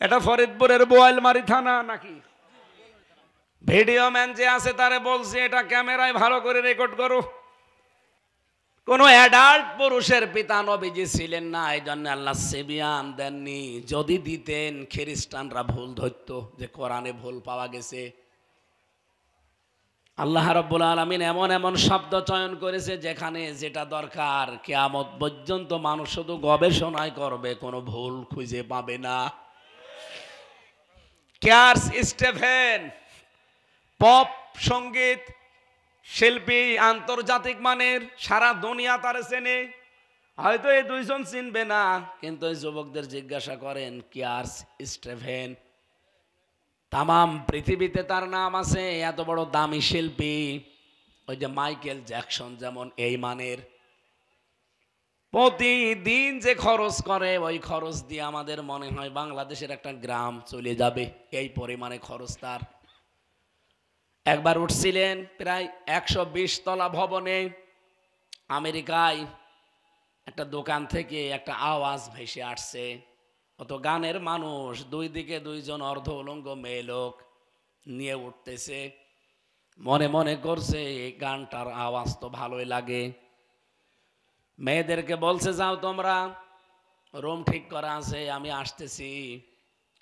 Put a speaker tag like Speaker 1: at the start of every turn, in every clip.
Speaker 1: এটা ফরিদপুরের বোয়ালমারি থানা নাকি? ভিডিও ম্যান যে আছে তারে বলছে এটা ক্যামেরায় ভালো করে রেকর্ড করো। কোন অ্যাডাল্ট পুরুষের পিতা নবীজি ছিলেন না, এই জন্য আল্লাহ সেবিয়ান দেননি। যদি দিতেন খ্রিস্টানরা ভুল ধরতো যে কোরআনে ভুল পাওয়া গেছে। আল্লাহ রাব্বুল আলামিন এমন এমন শব্দ চয়ন করেছে যেখানে যেটা দরকার কিয়ামত পর্যন্ত মানুষ শুধু গবেষণাই করবে, কোনো ভুল খুঁজে পাবে না। ক্যার্স স্টেফেন পপ সঙ্গীত শিল্পী, আন্তর্জাতিক মানের, সারা দুনিয়া তারে চেনে। হয়তো এই দুইজন চিনবে না, কিন্তু এই যুবকদের জিজ্ঞাসা করেন ক্যার্স স্টেফেন, তামাম পৃথিবীতে তার নাম আছে। এত বড় দামি শিল্পী, ওই যে মাইকেল জ্যাকসন যেমন এই মানের, প্রতিদিন যে খরচ করে ওই খরচ দিয়ে আমাদের মনে হয় বাংলাদেশের একটা গ্রাম চলে যাবে, এই পরিমাণে খরচ তার। একবার উঠছিলেন প্রায় 120 তলা ভবনে, আমেরিকায় একটা দোকান থেকে একটা আওয়াজ ভেসে আসছে। অত গানের মানুষ, দুই দিকে দুইজন অর্ধ উলঙ্গ মেয়ে লোক নিয়ে উঠতেছে। মনে মনে করছে এই গানটার আওয়াজ তো ভালোই লাগে। মেয়েদেরকে বলছে যাও তোমরা, রুম ঠিক করা আছে, আমি আসতেছি।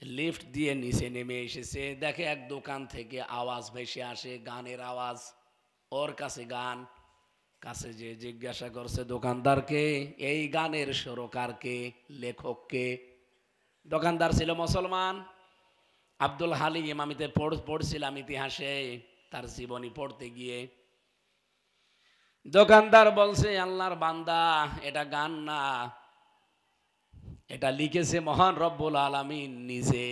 Speaker 1: লিফট দিয়ে নিচে নেমে এসেছে, দেখে এক দোকান থেকে আওয়াজ ভেসে আসে, গানের আওয়াজ। ওর কাছে গান, কাছে যে জিজ্ঞাসা করছে দোকানদারকে এই গানের সুরকারকে, লেখককে। দোকানদার ছিল মুসলমান, আব্দুল হালিম। আমি তো পড়ছিলাম ইতিহাসে তার জীবনী পড়তে গিয়ে। দোকানদার বলছে আল্লাহর বান্দা, এটা গান না, এটা লিখেছে মহান রব্বুল আলামিন নিজে,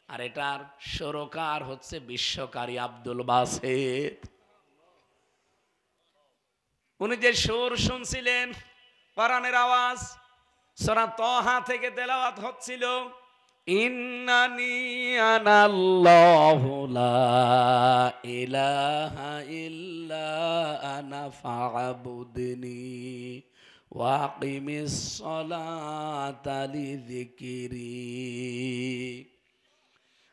Speaker 1: আর এটার সুরকার হচ্ছে বিশ্বকারী আব্দুল বাসেত। উনি যে সুর শুনছিলেন, কোরআনের আওয়াজ, সূরা তাহা থেকে তেলাওয়াত হচ্ছিল, ইন্নানি আনাল্লাহু লা ইলাহা ইল্লা আনা ফা'বুদনি ওয়াকিমিস সালাতা লিযিকরি।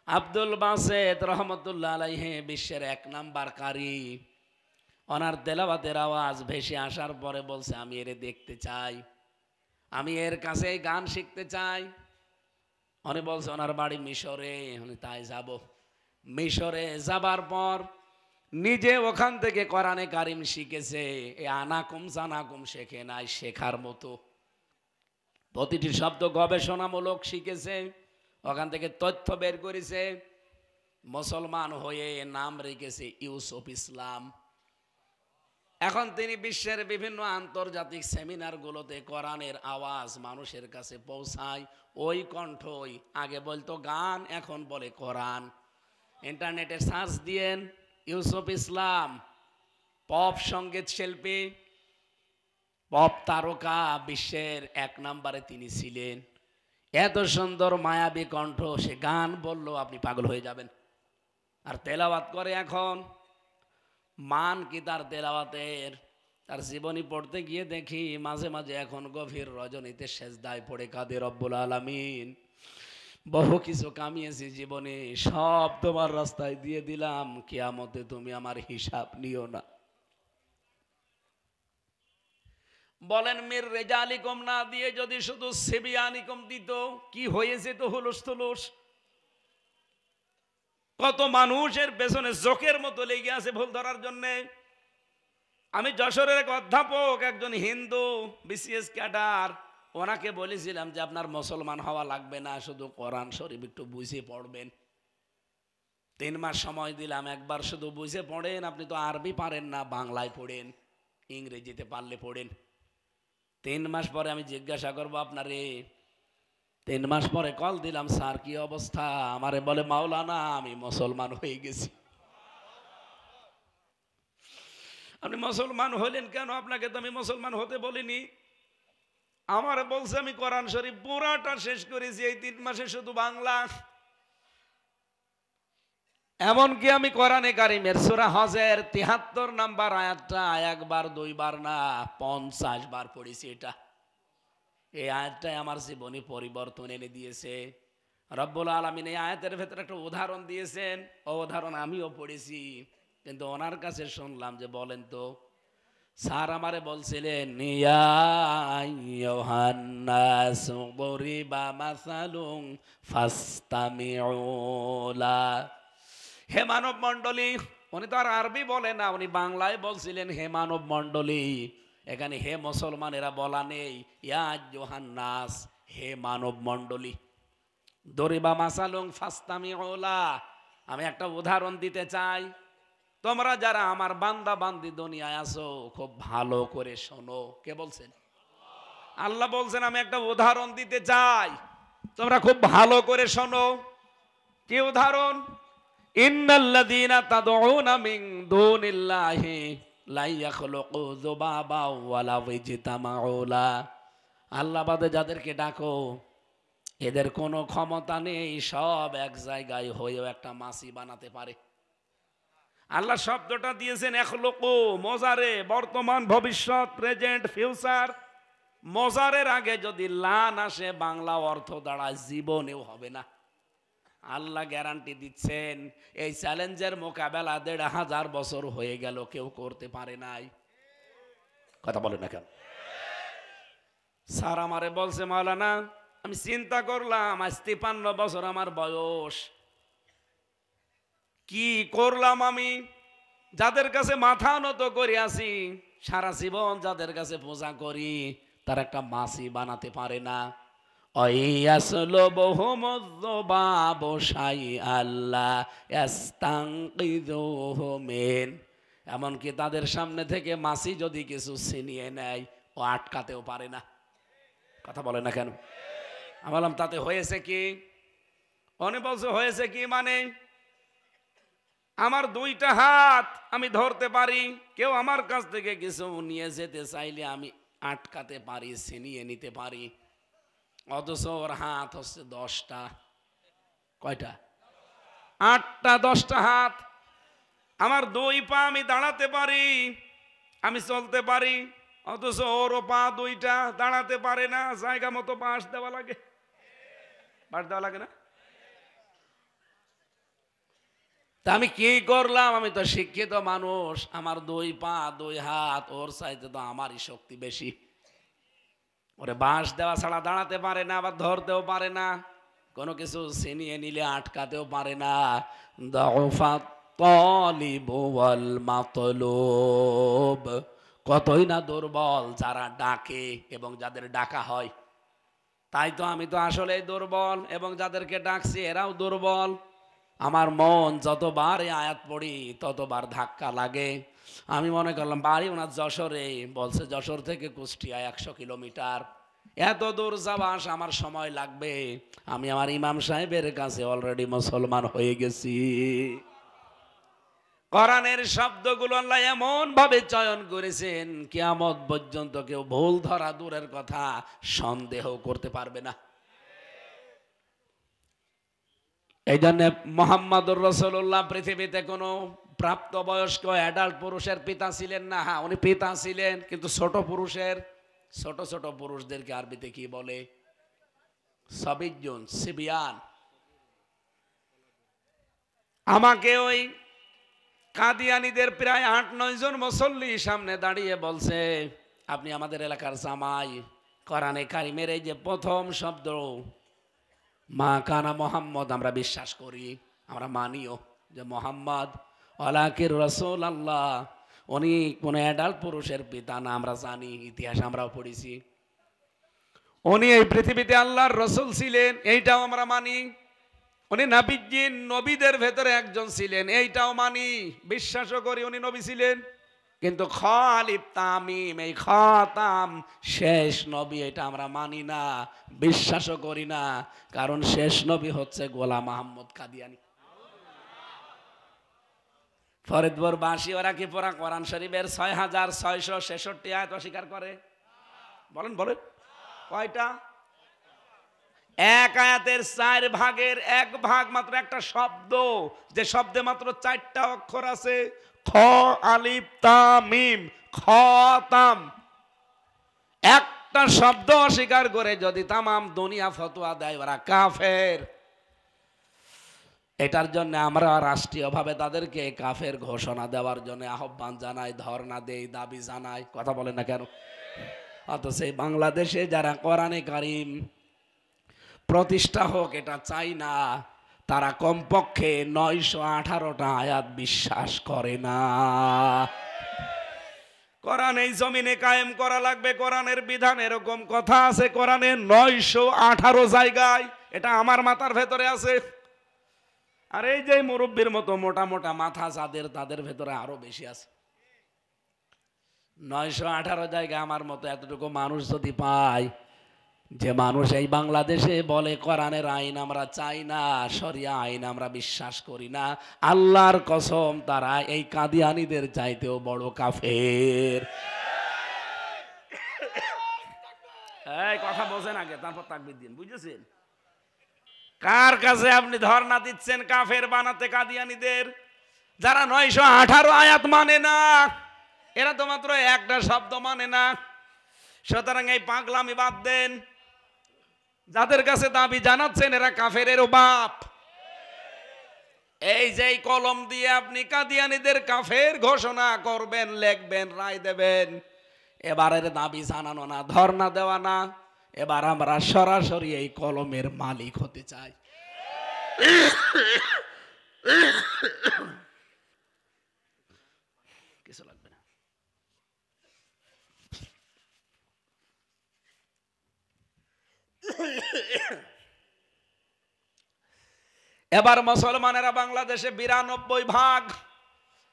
Speaker 1: আব্দুল বাসেত রহমতুল্লাহ আলাইহি বিশ্বের 1 নাম্বার কারি। ওনার তেলাওয়াতের আওয়াজ ভেসে আসার পরে বলছে আমি এর দেখতে চাই, আমি এর কাছে গান শিখতে চাই। উনি বলছে ওনার বাড়ি মিশরে, উনি তাই যাব। মিশরে যাবার পর নিজে ওখান থেকে কোরআনে কারিম শিখেছে। এ আনাকুম জানাকুম শেখে নাই, শেখার মতো প্রতিটি শব্দ গবেষণামূলক শিখেছে, ওখান থেকে তথ্য বের করেছে। মুসলমান হয়ে নাম রেখেছে ইউসুফ ইসলাম। এখন তিনি বিশ্বের বিভিন্ন আন্তর্জাতিক সেমিনারগুলোতে কোরআনের আওয়াজ মানুষের কাছে পৌঁছায়। ওই কণ্ঠই, আগে বলতো গান, এখন বলে কোরআন। ইন্টারনেটে সার্চ দিয়েন ইউসুফ ইসলাম, পপ সঙ্গীত শিল্পী, পপ তারকা, বিশ্বের 1 নম্বরে তিনি ছিলেন। এত সুন্দর মায়াবী কণ্ঠ, সে গান বললো আপনি পাগল হয়ে যাবেন। আর তেলাওয়াত করে এখন, মান কি তার তেলাওয়াতের। তার জীবনী পড়তে গিয়ে দেখি মাঝে মাঝে এখন গভীর রজনীতে সেজদায় পড়ে কাঁদে রব্বুল আলামিন, বহু কিছু কামিয়েছি জীবনে, সব তোমার রাস্তায় দিয়ে দিলাম, কিয়ামতে তুমি আমার হিসাব নিও না। বলেন মির রেজালিকুম না দিয়ে যদি শুধু সিবিয়ানিকুম দিত, কি হয়েছে তো হুলুস তুলুস। কত মানুষের পেছনে জোকের মতো লেগে আছে ভুল ধরার জন্যে। আমি যশোরের এক অধ্যাপক, একজন হিন্দু বিসিএস ক্যাডার, ওনাকে বলেছিলাম যে আপনার মুসলমান হওয়া লাগবে না, শুধু কোরআন শরীফ একটু বুঝে পড়বেন। 3 মাস সময় দিলাম, একবার শুধু বুঝে পড়েন, আপনি তো আরবি পারেন না, বাংলায় পড়েন, ইংরেজিতে পারলে পড়েন। 3 মাস পরে আমি জিজ্ঞাসা করবো আপনারে। 3 মাস পরে কল দিলাম, স্যার কি অবস্থা? আমারে বলে মাওলানা আমি মুসলমান হয়ে গেছি। আপনি মুসলমান হলেন কেন? আপনাকে তো আমি মুসলমান হতে বলিনি। আমার বলছে আমি কোরআন শরীফ পুরাটা শেষ করেছি এই 3 মাসে, শুধু বাংলা। এমনকি আমি কোরআনে কারিমের সূরা হজের 73 নাম্বার আয়াতটা 1 বার 2 বার না 50 বার পড়েছি। এটা এই আয়াতটাই আমার জীবনে পরিবর্তন এনে দিয়েছে। রব্বুল আলামিন এই আয়াতের ভেতরে একটা উদাহরণ দিয়েছেন, ও উদাহরণ আমিও পড়েছি, কিন্তু ওনার কাছে শুনলাম যে বলেন তো, স্যার আমারে বলছিলেন ইয়া আইয়ুহান্নাসু দরিবা মাসালুন ফাসতামিউ লা। হে মানব মণ্ডলী, উনি তো আর আরবি বলে না, উনি বাংলায় বলছিলেন হে মানব মণ্ডলী। এখানে হে মুসলমানেরা বলা নেই, ইয়া আইয়ুহান নাস, হে মানব মণ্ডলী। দরিবা মাসালুন ফাসতামিউ লা, আমি একটা উদাহরণ দিতে চাই, তোমরা যারা আমার বান্দা বান্দি দুনিয়ায় আছো খুব ভালো করে শোনো। কে বলছেন? আল্লাহ বলছেন আমি একটা উদাহরণ দিতে চাই, তোমরা খুব ভালো করে শোনো। কি উদাহরণ? ইন্নাল্লাযীনা তাদউনা মিন দুনিল্লাহি লা ইয়াখলুকু যুবাবা ওয়ালা ইয়াজতামাউ লা। আল্লাহ বাদে যাদেরকে ডাকো এদের কোনো ক্ষমতা নেই, সব এক জায়গায় হয়েও একটা মাছি বানাতে পারে। আল্লাহ শব্দটা দিয়েছেন এখলুকু, মজারে, বর্তমান, ভবিষ্যৎ, প্রেজেন্ট, ফিউচার। মজারের আগে যদি লান আসে বাংলা অর্থ দাঁড়ায় জীবনেও হবে না। আল্লাহ গ্যারান্টি দিচ্ছেন এই চ্যালেঞ্জের মোকাবেলা ১৫০০ বছর হয়ে গেল, কেউ করতে পারে নাই। কথা বলে না কেন? স্যার আমারে বলছে মাওলানা, আমি চিন্তা করলাম আজ ৫৩ বছর আমার বয়স, কি করলাম আমি? যাদের কাছে মাথা নত করে আছি সারা জীবন, যাদের কাছে পূজা করি, তার একটা মাছি বানাতে পারে না। এমনকি তাদের সামনে থেকে মাছি যদি কিছু ছিনিয়ে নেয় ও আটকাতেও পারে না। কথা বলে না কেন? আমি বললাম তাতে হয়েছে কি? উনি বলছে হয়েছে কি মানে, আমার ২টা হাত আমি ধরতে পারি, কেউ আমার কাছ থেকে কিছু নিয়ে যেতে চাইলে আমি আটকাতে পারি, ছিনিয়ে নিতে পারি, অথচ ওর হাত হচ্ছে 10টা। কয়টা? 8টা 10টা হাত। আমার 2 পা আমি দাঁড়াতে পারি, আমি চলতে পারি, অথচ ওরও পা 2টা দাঁড়াতে পারে না, জায়গা মতো বাঁশ দেওয়া লাগে। বাঁশ দেওয়া লাগে না? তা আমি কি করলাম? আমি তো শিক্ষিত মানুষ, আমার 2 পা 2 হাত, ওর চাইতে তো আমারই শক্তি বেশি। ওরে বাঁশ দেওয়া ছাড়া দাঁড়াতে পারে না, আবার ধরতেও পারে না, কোনো কিছু ছিনিয়ে নিলে আটকাতেও পারে না। দাউফাত তালিবু ওয়াল মাতলুব, কতই না দুর্বল যারা ডাকে এবং যাদের ডাকা হয়। তাই তো আমি তো আসলে দুর্বল, এবং যাদেরকে ডাকছি এরাও দুর্বল। আমার মন যতবার এই আয়াত পড়ি ততবার ধাক্কা লাগে। আমি মনে করলাম বাড়ি ওনার যশোরে, বলছে যশোর থেকে কুষ্টিয়া 100 কিলোমিটার, এত দূর যাওয়া আসা আমার সময় লাগবে। আমি আমার ইমাম সাহেবের কাছে অলরেডি মুসলমান হয়ে গেছি। কোরআনের শব্দগুলো আল্লাহ এমন ভাবে চয়ন করেছেন কিয়ামত পর্যন্ত কেউ ভুল ধরা দূরের কথা সন্দেহ করতে পারবে না। এই জন্য মুহাম্মদুর রাসূলুল্লাহ পৃথিবীতে কোনো প্রাপ্তবয়স্ক অ্যাডাল্ট পুরুষের পিতা ছিলেন না। হ্যাঁ, উনি পিতা ছিলেন, কিন্তু ছোট পুরুষের, ছোট ছোট পুরুষদেরকে আরবিতে কি বলে? সাবিয়ুন, সিবিয়ান। আমাকে ওই কাদিয়ানীদের প্রায় ৮-৯ জন মুসল্লি সামনে দাঁড়িয়ে বলছে, আপনি আমাদের এলাকার জামাই, কোরআনে কারিমের এই যে প্রথম শব্দ মা কানা মোহাম্মদ আমরা বিশ্বাস করি, আমরা মানিও যে মোহাম্মদ ওয়ালাকির রাসূলুল্লাহ, উনি কোন অ্যাডাল্ট পুরুষের পিতা না, আমরা জানি, ইতিহাস আমরাও পড়েছি। উনি এই পৃথিবীতে আল্লাহর রাসূল ছিলেন, এইটাও আমরা মানি। উনি নবীজিন, নবীদের ভেতরে একজন ছিলেন, এইটাও মানি, বিশ্বাসও করি উনি নবী ছিলেন। কিন্তু খালিফ তামিম, এই খাতাম, শেষ নবী, এটা আমরা মানি না, বিশ্বাসও করি না। কারণ শেষ নবী হচ্ছে গোলাম আহমদ কাদিয়ানী। ফরিদপুরবাসী ওরা কি পুরা কোরআন শরীফের ৬৬৬৬ আয়াত অস্বীকার করে? বলেন বলেন, কয়টা? এক আয়াতের 4 ভাগের 1 ভাগ মাত্র একটা শব্দ, যে শব্দে মাত্র 4টা অক্ষর আছে, খ আলিফ তাম মিম, খতাম। একটা শব্দ অস্বীকার করে যদি তামাম দুনিয়া ফতোয়া দেয় ওরা কাফের। এটার জন্য আমরা রাষ্ট্রীয়ভাবে তাদেরকে কাফের ঘোষণা দেওয়ার জন্য আহ্বান জানাই, ধর্ণা দেই, দাবি জানাই। কথা বলেন না কেন? অথচ এই বাংলাদেশে যারা কোরআনে কারিম প্রতিষ্ঠা হোক এটা চাই না, তারা কমপক্ষে 918টা আয়াত বিশ্বাস করে না। কোরআন এই জমিনে কায়েম করা লাগবে, কোরআনের বিধান এরকম কথা আছে কোরআনে 918 জায়গায়। এটা আমার মাথার ভেতরে আছে। আর এই যে মুরব্বীর মতো মোটা মোটা মাথা যাদের, তাদের ভেতরে আরো বেশি আছে। 918 জায়গায় আমার মতো এতটুকু মানুষ যদি পায়, যে মানুষ এই বাংলাদেশে বলে কোরআনের আইন আমরা চাই না, শরিয়া আইন আমরা বিশ্বাস করি না, আল্লাহর কসম তারা এই কাদিয়ানীদের চাইতেও বড় কাফের। এই কথা বোঝেন আগে, তারপর তাকবীর দিন। বুঝেছেন? কার কাছে আপনি ধর্ণা দিচ্ছেন কাফের বানাতে কাদিয়ানীদের? যারা 918 আয়াত মানে না, এরা তো মাত্র একটা শব্দ মানে না। সুতরাং এই পাগলামি বাদ দেন। যাদের কাছে দাবি জানাচ্ছেন এরা কাফেরেরও বাপ। এই যে কলম দিয়ে আপনি কাদিয়ানীদের কাফের ঘোষণা করবেন, লিখবেন, রায় দেবেন, এবারের দাবি জানানো না, ধর্ণা দেওয়া না, এবার আমরা সরাসরি এই কলমের মালিক হতে চাই। কিছু লাগবে না। এবার মুসলমানেরা বাংলাদেশে 92%।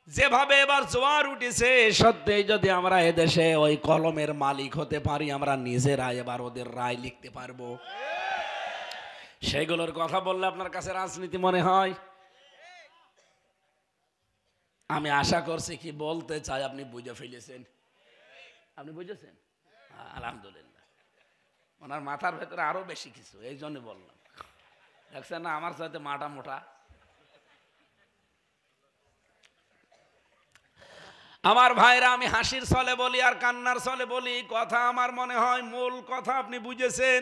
Speaker 1: যেভাবে এবার জোয়ার উঠেছে, সত্যি যদি আমরা এদেশে ওই কলমের মালিক হতে পারি, আমরা নিজেরা এবার ওদের রায় লিখতে পারবো। সেগুলোর কথা বললে আপনার কাছে রাজনীতি মনে হয়? আমি আশা করছি কি বলতে চাই আপনি বুঝে ফেলেছেন। আপনি বুঝেছেন? আলহামদুলিল্লাহ। ওনার মাথার ভেতরে আরো বেশি কিছু, এই জন্য বললাম। দেখছেন না আমার সাথে মাটা মোটা। আমার ভাইরা, আমি হাসির ছলে বলি আর কান্নার ছলে বলি, কথা আমার মনে হয় মূল কথা আপনি বুঝেছেন।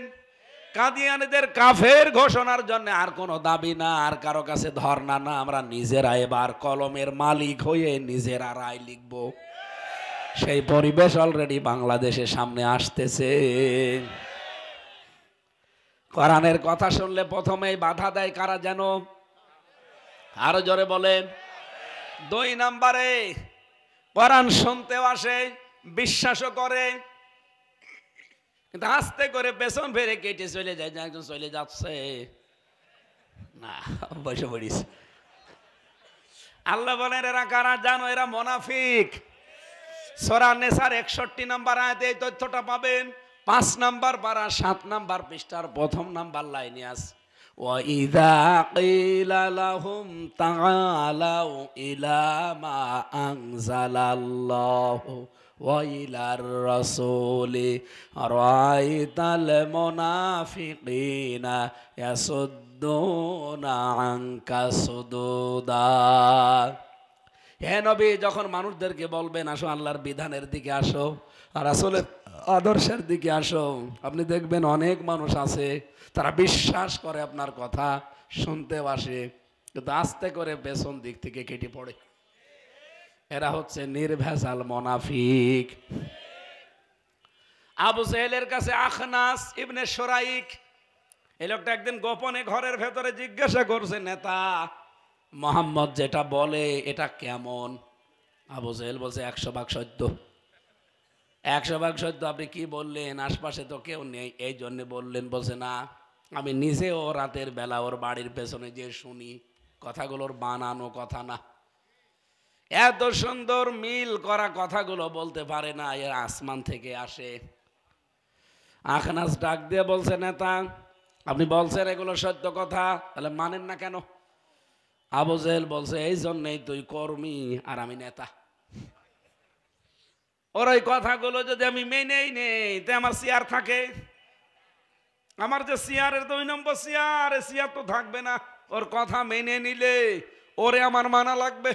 Speaker 1: কাদিয়ানীদের কাফের ঘোষণার জন্য আর কোনো দাবি না, আর কারো কাছে ধর্ণা না, আমরা নিজেরা এবার কলমের মালিক হয়ে নিজেরা রায় লিখব। সেই পরিবেশ অলরেডি বাংলাদেশের সামনে আসতেছে। কোরআনের কথা শুনলে প্রথমেই বাধা দেয় কারা যেন? আরো জোরে বলেন। 2 নম্বরে কোরআন শুনতেও আসে, বিশ্বাসও করে, কিন্তু আস্তে করে পেছন ফিরে কেটে চলে যায়। একজন চলে যাচ্ছে না, বসে পড়িস। আল্লাহ বলেন এরা কারা জানো? এরা মুনাফিক। সূরা নিসার 61 নম্বর আয়াতে এই তথ্যটা পাবেন। 5 নম্বর পারা 7 নম্বর পৃষ্ঠার 1ম নম্বর লাইনে আছে, وَإِذَا قِيلَ لَهُمْ تَعَالَوْا إِلَى مَا أَنزَلَ اللَّهُ وَإِلَى الرَّسُولِ رَأَيْتَ الْمُنَافِقِينَ يَصُدُّونَ عَنكَ صُدُودًا। হে নবী, যখন মানুষদেরকে বলবেন আসো আল্লাহর বিধানের দিকে আসো, আর রাসূলের আদর্শের দিকে আসো, আপনি দেখবেন অনেক মানুষ আছে তারা বিশ্বাস করে আপনার কথা, শুনতেও আসে, কিন্তু আস্তে করে পেছন দিক থেকে কেটে পড়ে। এরা হচ্ছে নির্ভেজাল মুনাফিক। আবু জেহেলের কাছে আখনাস ইবনে শুরাইক, এই লোকটা একদিন গোপনে ঘরের ভেতরে জিজ্ঞাসা করছে, নেতা মোহাম্মদ যেটা বলে এটা কেমন? আবু জেহেল বলছে 100 ভাগ সত্য। 100 ভাগ সত্য? আপনি কি বললেন? আশপাশে তো কেউ নেই এই জন্য বললেন। বলছে না, আমি নিজেও রাতের বেলা ওর বাড়ির পেছনে যে শুনি, কথাগুলোর বানানো কথা না, এত সুন্দর মিল করা কথাগুলো বলতে পারে না, এর আসমান থেকে আসে। আখনাস ডাক দিয়ে বলছে, নেতা আপনি বলছেন এগুলো সত্য কথা, তাহলে মানেন না কেন? আবু জেহেল বলছে, এই জন্যই তুই কর্মী আর আমি নেতা। ওর ওই কথাগুলো যদি আমি মেনেই নেই তে আমার চেয়ার থাকে? আমার যে চেয়ারের 2 নম্বর চেয়ার, চেয়ার তো থাকবে না। ওর কথা মেনে নিলে ওরে আমার মানা লাগবে।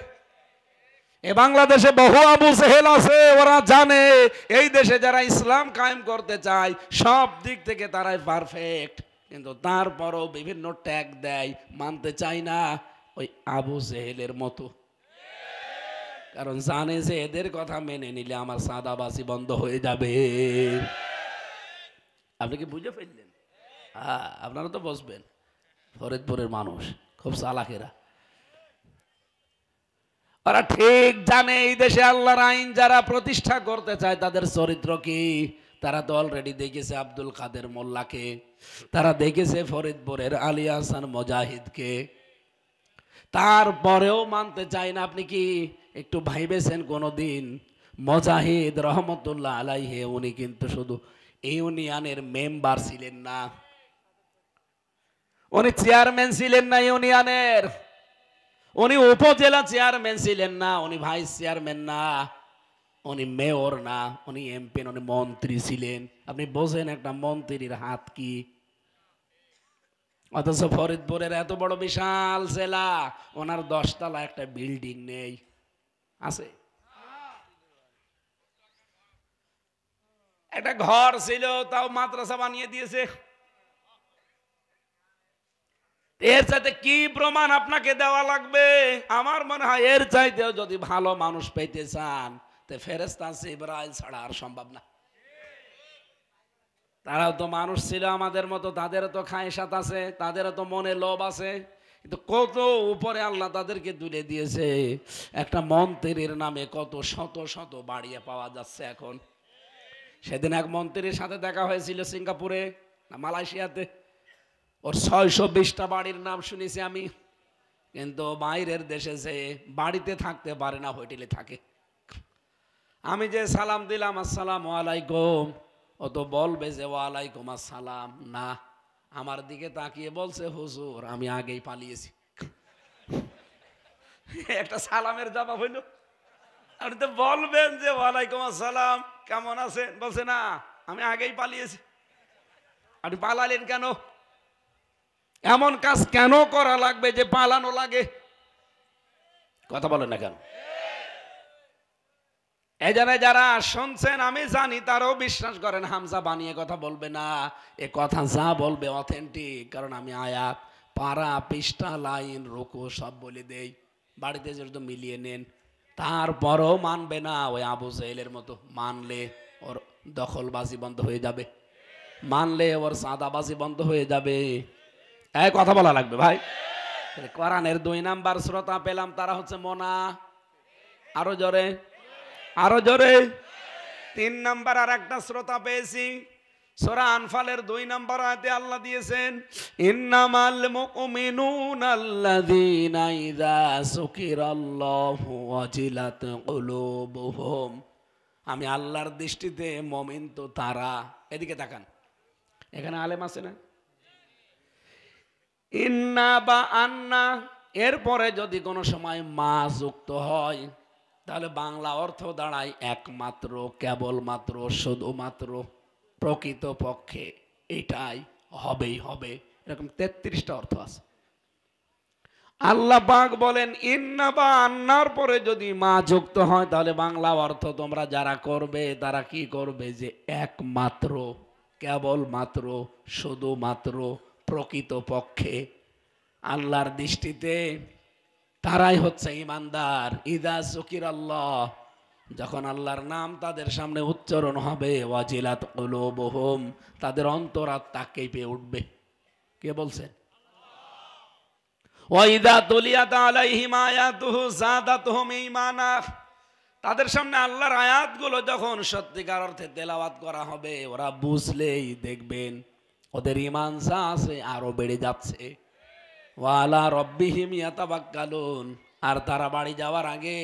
Speaker 1: এ বাংলাদেশে বহু আবু জেহেল আছে, ওরা জানে এই দেশে যারা ইসলাম কায়েম করতে চায় সব দিক থেকে তারাই পারফেক্ট, কিন্তু তারপরও বিভিন্ন ট্যাগ দেয়, মানতে চাই না। ওই আবু জেহেলের মতো, কারণ জানে যে এদের কথা মেনে নিলে আমার সাদাবাজি বন্ধ হয়ে যাবে। আপনি কি বুঝে ফেললেন? হ্যাঁ, আপনারা তো বসবেন, ফরিদপুরের মানুষ খুব চালাকেরা, ওরা ঠিক জানে এই দেশে আল্লাহর আইন যারা প্রতিষ্ঠা করতে চায় তাদের চরিত্র কি। তারা তো অলরেডি দেখেছে আব্দুল কাদের মোল্লাকে, তারা দেখেছে ফরিদপুরের আলী হাসান মুজাহিদকে, তারপরেও মানতে চায় না। আপনি কি একটু ভাইবেছেন কোনোদিন? মুজাহিদ রহমতুল্লাহ আলাইহি উনি কিন্তু শুধু ইউনিয়নের মেম্বার ছিলেন না, উনি চেয়ারম্যান ছিলেন না ইউনিয়নের, উনি উপজেলা চেয়ারম্যান ছিলেন না, উনি ভাইস চেয়ারম্যান না, উনি মেয়র না, উনি এমপি, উনি মন্ত্রী ছিলেন। আপনি বোঝেন একটা মন্ত্রীর হাত কি? অথচ ফরিদপুরের এত বড় বিশাল জেলা, ওনার 10 তলা একটা বিল্ডিং নেই, আছে? একটা ঘর ছিল, তাও মাদ্রাসা বানিয়ে দিয়েছে। এর চাইতে কি প্রমাণ আপনাকে দেওয়া লাগবে? আমার মনে হয় এর চাইতেও যদি ভালো মানুষ পেতে চান তো ফেরেশতা জিবরাইল ছাড়া আর সম্ভব না। তারাও তো মানুষ ছিল আমাদের মতো, তাদেরও তো খায়সাত আছে, তাদেরও তো মনে লোভ আছে, কিন্তু কত উপরে আল্লাহ তাদেরকে তুলে দিয়েছে। একটা মন্ত্রীর নামে কত শত শত বাড়িয়ে পাওয়া যাচ্ছে এখন। সেদিন এক মন্ত্রীর সাথে দেখা হয়েছিল সিঙ্গাপুরে না মালয়েশিয়াতে, ওর 620টা বাড়ির নাম শুনেছি আমি, কিন্তু বাইরের দেশে যে বাড়িতে থাকতে পারে না, হোটেলে থাকে। আমি যে সালাম দিলাম আসসালামু আলাইকুম, ও তো বলবে যে ওয়ালাইকুম আসসালাম না, আমার দিকে তাকিয়ে বলছে হুজুর আমি আগেই পালিয়েছি। একটা সালামের জবাব হইল। আপনি তো বলবেন যে ওয়ালাইকুম আসসালাম কেমন আছেন, বলছে না আমি আগেই পালিয়েছি। আপনি পালালেন কেন? এমন কাজ কেন করা লাগবে যে পালানো লাগে? কথা বলেন না কেন? এই যারা শুনছেন আমি জানি তারাও বিশ্বাস করেন হামজা বানিয়ে কথা বলবে না, এ কথা যা বলবে অথেন্টিক, কারণ আমি আয়াত পারা পৃষ্ঠা লাইন রুকু সব বলে দেই, বাড়িতে যদি মিলিয়ে নেন। তারপরও মানবে না, ওই আবু জেহেলের মতো। মানলে ওর দখলবাজি বন্ধ হয়ে যাবে, মানলে ওর সাদাবাজি বন্ধ হয়ে যাবে। এই কথা বলা লাগবে ভাই। কোরআনের 2 নাম্বার শ্রোতা পেলাম, তারা হচ্ছে মোনা। আরো জোরে, আরো জোরে। 3 নাম্বার আর একটা শ্রোতা পেয়েছি, সূরা আনফালের 2 নাম্বার আয়াতে আল্লাহ দিয়েছেন ইন্নামাল মুমিনুনা আল্লাযীনা ইযা যুকিরাল্লাহু ওয়াজিলাত কুলুবুহুম। আমি আল্লাহর দৃষ্টিতে মুমিন তো তারা। এদিকে তাকান, এখানে আলেম আছে না? ইন্না বা আন্না এরপরে যদি কোনো সময় মা যুক্ত হয় তাহলে বাংলা অর্থ দাঁড়ায় একমাত্র, কেবলমাত্র, শুধুমাত্র, প্রকৃত পক্ষে, এটাই, হবেই হবে, এরকম 33টা অর্থ আছে। আল্লাহ পাক বলেন ইন্না বা আন্নার পরে যদি মা যুক্ত হয় তাহলে বাংলা অর্থ তোমরা যারা করবে তারা কি করবে, যে একমাত্র, কেবলমাত্র, শুধুমাত্র, প্রকৃত পক্ষে আল্লাহর দৃষ্টিতে তারাই হচ্ছে ঈমানদার। ইদা যুকিরাল্লাহ, যখন আল্লাহর নাম তাদের সামনে উচ্চারণ হবে, ওয়াজিলাত কুলুবুহুম, তাদের অন্তরাত্মা কেঁপে উঠবে। কে বলছেন? ওয়া ইযা তুলিয়াত আলাইহিম আয়াতুহু যাদাতুহুম ঈমানা, তাদের সামনে আল্লাহর আয়াতগুলো যখন সত্যিকার অর্থে তেলাওয়াত করা হবে, ওরা বুঝলেই দেখবেন ওদের ঈমান যা আছে আরো বেড়ে যাচ্ছে। ওয়া আলা রাব্বিহিম ইয়াতাওয়াক্কালুন, আর তারা বাড়ি যাওয়ার আগে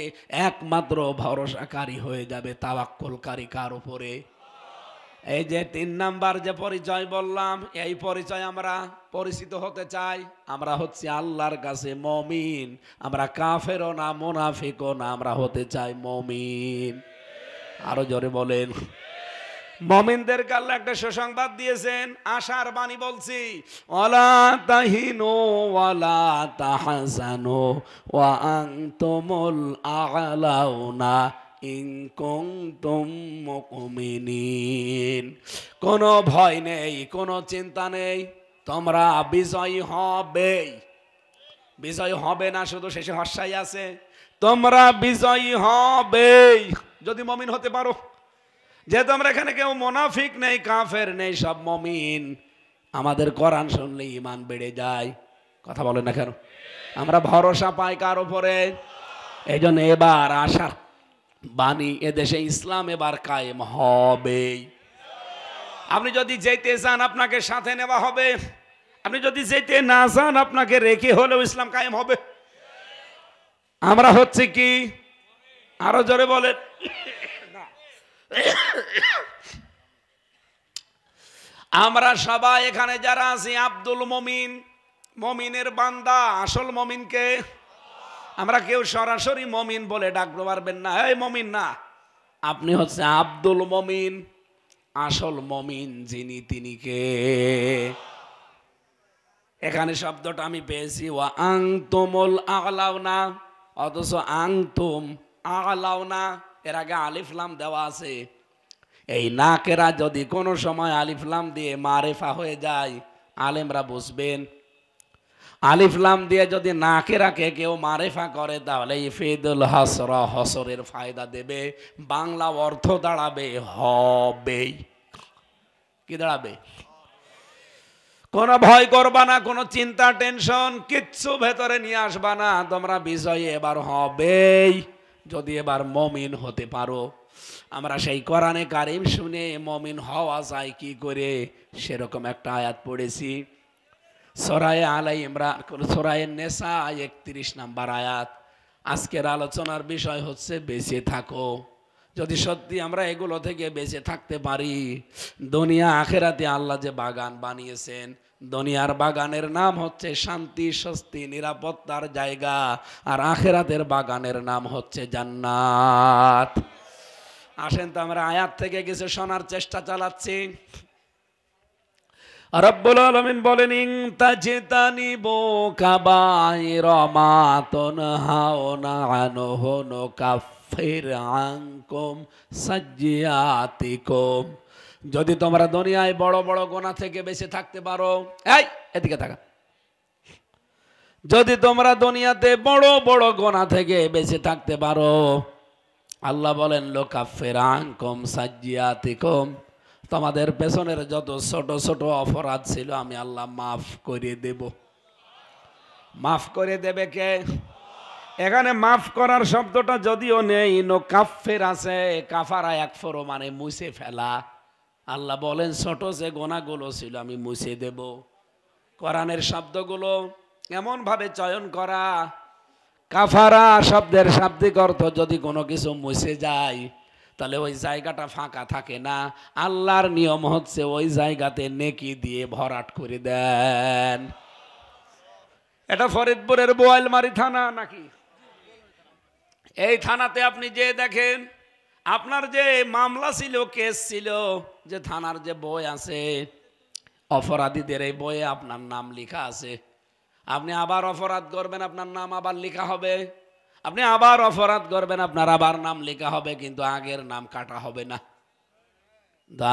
Speaker 1: একমাত্র ভরসাকারী হয়ে যাবে, তাওয়াক্কুলকারী কার উপরে? এই যে 3 নাম্বার যে পরিচয় বললাম, এই পরিচয় আমরা পরিচিত হতে চাই। আমরা হচ্ছে আল্লাহর কাছে মুমিন, আমরা কাফেরও না মুনাফিকও না, আমরা হতে চাই মুমিন। আরো জোরে বলেন। মুমিনদেরকে আল্লাহ একটা সুসংবাদ দিয়েছেন, আশার বাণী বলছি, ওয়ালা তাহিনু ওয়ালা তাহজানু ওয়া আনতুমুল আ'লাউনা ইন কুনতুম মুমিনিন। কোনো ভয় নেই, কোনো চিন্তা নেই, তোমরা বিজয়ী হবেই। বিজয় হবে না, শুধু শেষে হর্ষাই আছে। তোমরা বিজয়ী হবে যদি মমিন হতে পারো। যেহেতু আমরা এখানে কেউ মুনাফিক নেই, কাফের নেই, সব মমিন। আমাদের কোরআন শুনলে ঈমান বেড়ে যায়। কথা বলেন না কেন? আমরা ভরসা পাই কার উপরে? এই জন্য এবার আশার বাণী, এদেশে ইসলাম এবার কায়েম হবে। আপনি যদি যেতে চান আপনাকে সাথে নেওয়া হবে, আপনি যদি যেতে না চান আপনাকে রেখে হলেও ইসলাম কায়েম হবে। আমরা হচ্ছে কি, আরো জোরে বলেন। আমরা সবাই এখানে যারা আছি আব্দুল মমিন, মমিনের বান্দা। আসল মমিনকে আমরা কেউ সরাসরি মমিন বলে ডাকতে পারবেন না, এই মমিন না। আপনি হচ্ছে আব্দুল মমিন। আসল মমিন যিনি, তিনি কে? এখানে শব্দটা আমি পেয়েছি ওয়া আনতুমুল আ'লাউনা, অথচ আনতুম আ'লাউনা এর আগে আলিফ লাম দেওয়া আছে। এই নাকেরা যদি কোনো সময় আলিফ লাম দিয়ে মারেফা হয়ে যায়, আলেমরা বুঝবেন। আলিফ লাম দিয়ে যদি নাকেরাকে কেউ মারেফা করে তাহলে ইফিদুল হাসর, হসরের ফায়দা দেবে। বাংলা অর্থ দাঁড়াবে হবে। কি দাঁড়াবে? কোনো ভয় করবা না, কোনো চিন্তা টেনশন কিচ্ছু ভেতরে নিয়ে আসবা না। তোমরা বিজয়ী এবার হবেই যদি এবার মমিন হতে পারো। আমরা সেই কোরআনে কারিম শুনে মমিন হওয়া যায় কি করে, সেরকম একটা আয়াত পড়েছি সূরায়ে আলে ইমরান, সূরায়ে নিসা 31 নম্বর আয়াত। আজকের আলোচনার বিষয় হচ্ছে বেঁচে থাকো। যদি সত্যি আমরা এগুলো থেকে বেঁচে থাকতে পারি, দুনিয়া আখেরাতে আল্লাহ যে বাগান বানিয়েছেন, দুনিয়ার বাগানের নাম হচ্ছে শান্তি, স্বস্তি, নিরাপত্তার জায়গা, আর আখেরাতের বাগানের নাম হচ্ছে জান্নাত। আসেন তো আমরা আয়াত থেকে কিছু শোনার চেষ্টা চালাচ্ছি। রব্বুল আলামিন বলেন, ইন তাজতানিবু কাবাইরা মা তুনহাউনা আনহু নুকাফির আনকুম সাইয়্যাতিকুম। যদি তোমরা দুনিয়ায় বড় বড় গুনাহ থেকে বেঁচে থাকতে পারো, এই এদিকে তাকা, যদি তোমরা দুনিয়াতে বড় বড় গুনাহ থেকে বেঁচে থাকতে পারো, আল্লাহ বলেন নুকাফির আনকুম সাইয়্যাতিকুম, তোমাদের পেছনের যত ছোট ছোট অপরাধ ছিল আমি আল্লাহ মাফ করে দেব। মাফ করে দেবে কে? এখানে মাফ করার শব্দটা যদিও নেই, নো কাফের আছে, কাফারা একফরো মানে মুছে ফেলা। আল্লাহ বলেন ছোট যে গোনাগুলো ছিল আমি মুছে দেব। কোরআনের শব্দগুলো এমন ভাবে চয়ন করা, কাফারা শব্দের শাব্দিক অর্থ যদি কোনো কিছু মুছে যায় তাহলে ওই জায়গাটা ফাঁকা থাকে না। আল্লাহর নিয়ম হচ্ছে ওই জায়গাতে নেকি দিয়ে ভরাট করে দেন। এটা ফরিদপুরের বোয়ালমারি থানা নাকি? এই থানাতে আপনি যে দেখেন আপনার যে মামলা ছিল, কেস ছিল, যে থানার যে বই আছে অপরাধীদের, এই বইয়ে আপনার নাম লেখা আছে। আপনি আবার অপরাধ করবেন আপনার নাম আবার লেখা হবে, আপনি আবার অপরাধ করবেন আপনার আবার নাম লেখা হবে, কিন্তু আগের নাম কাটা হবে না।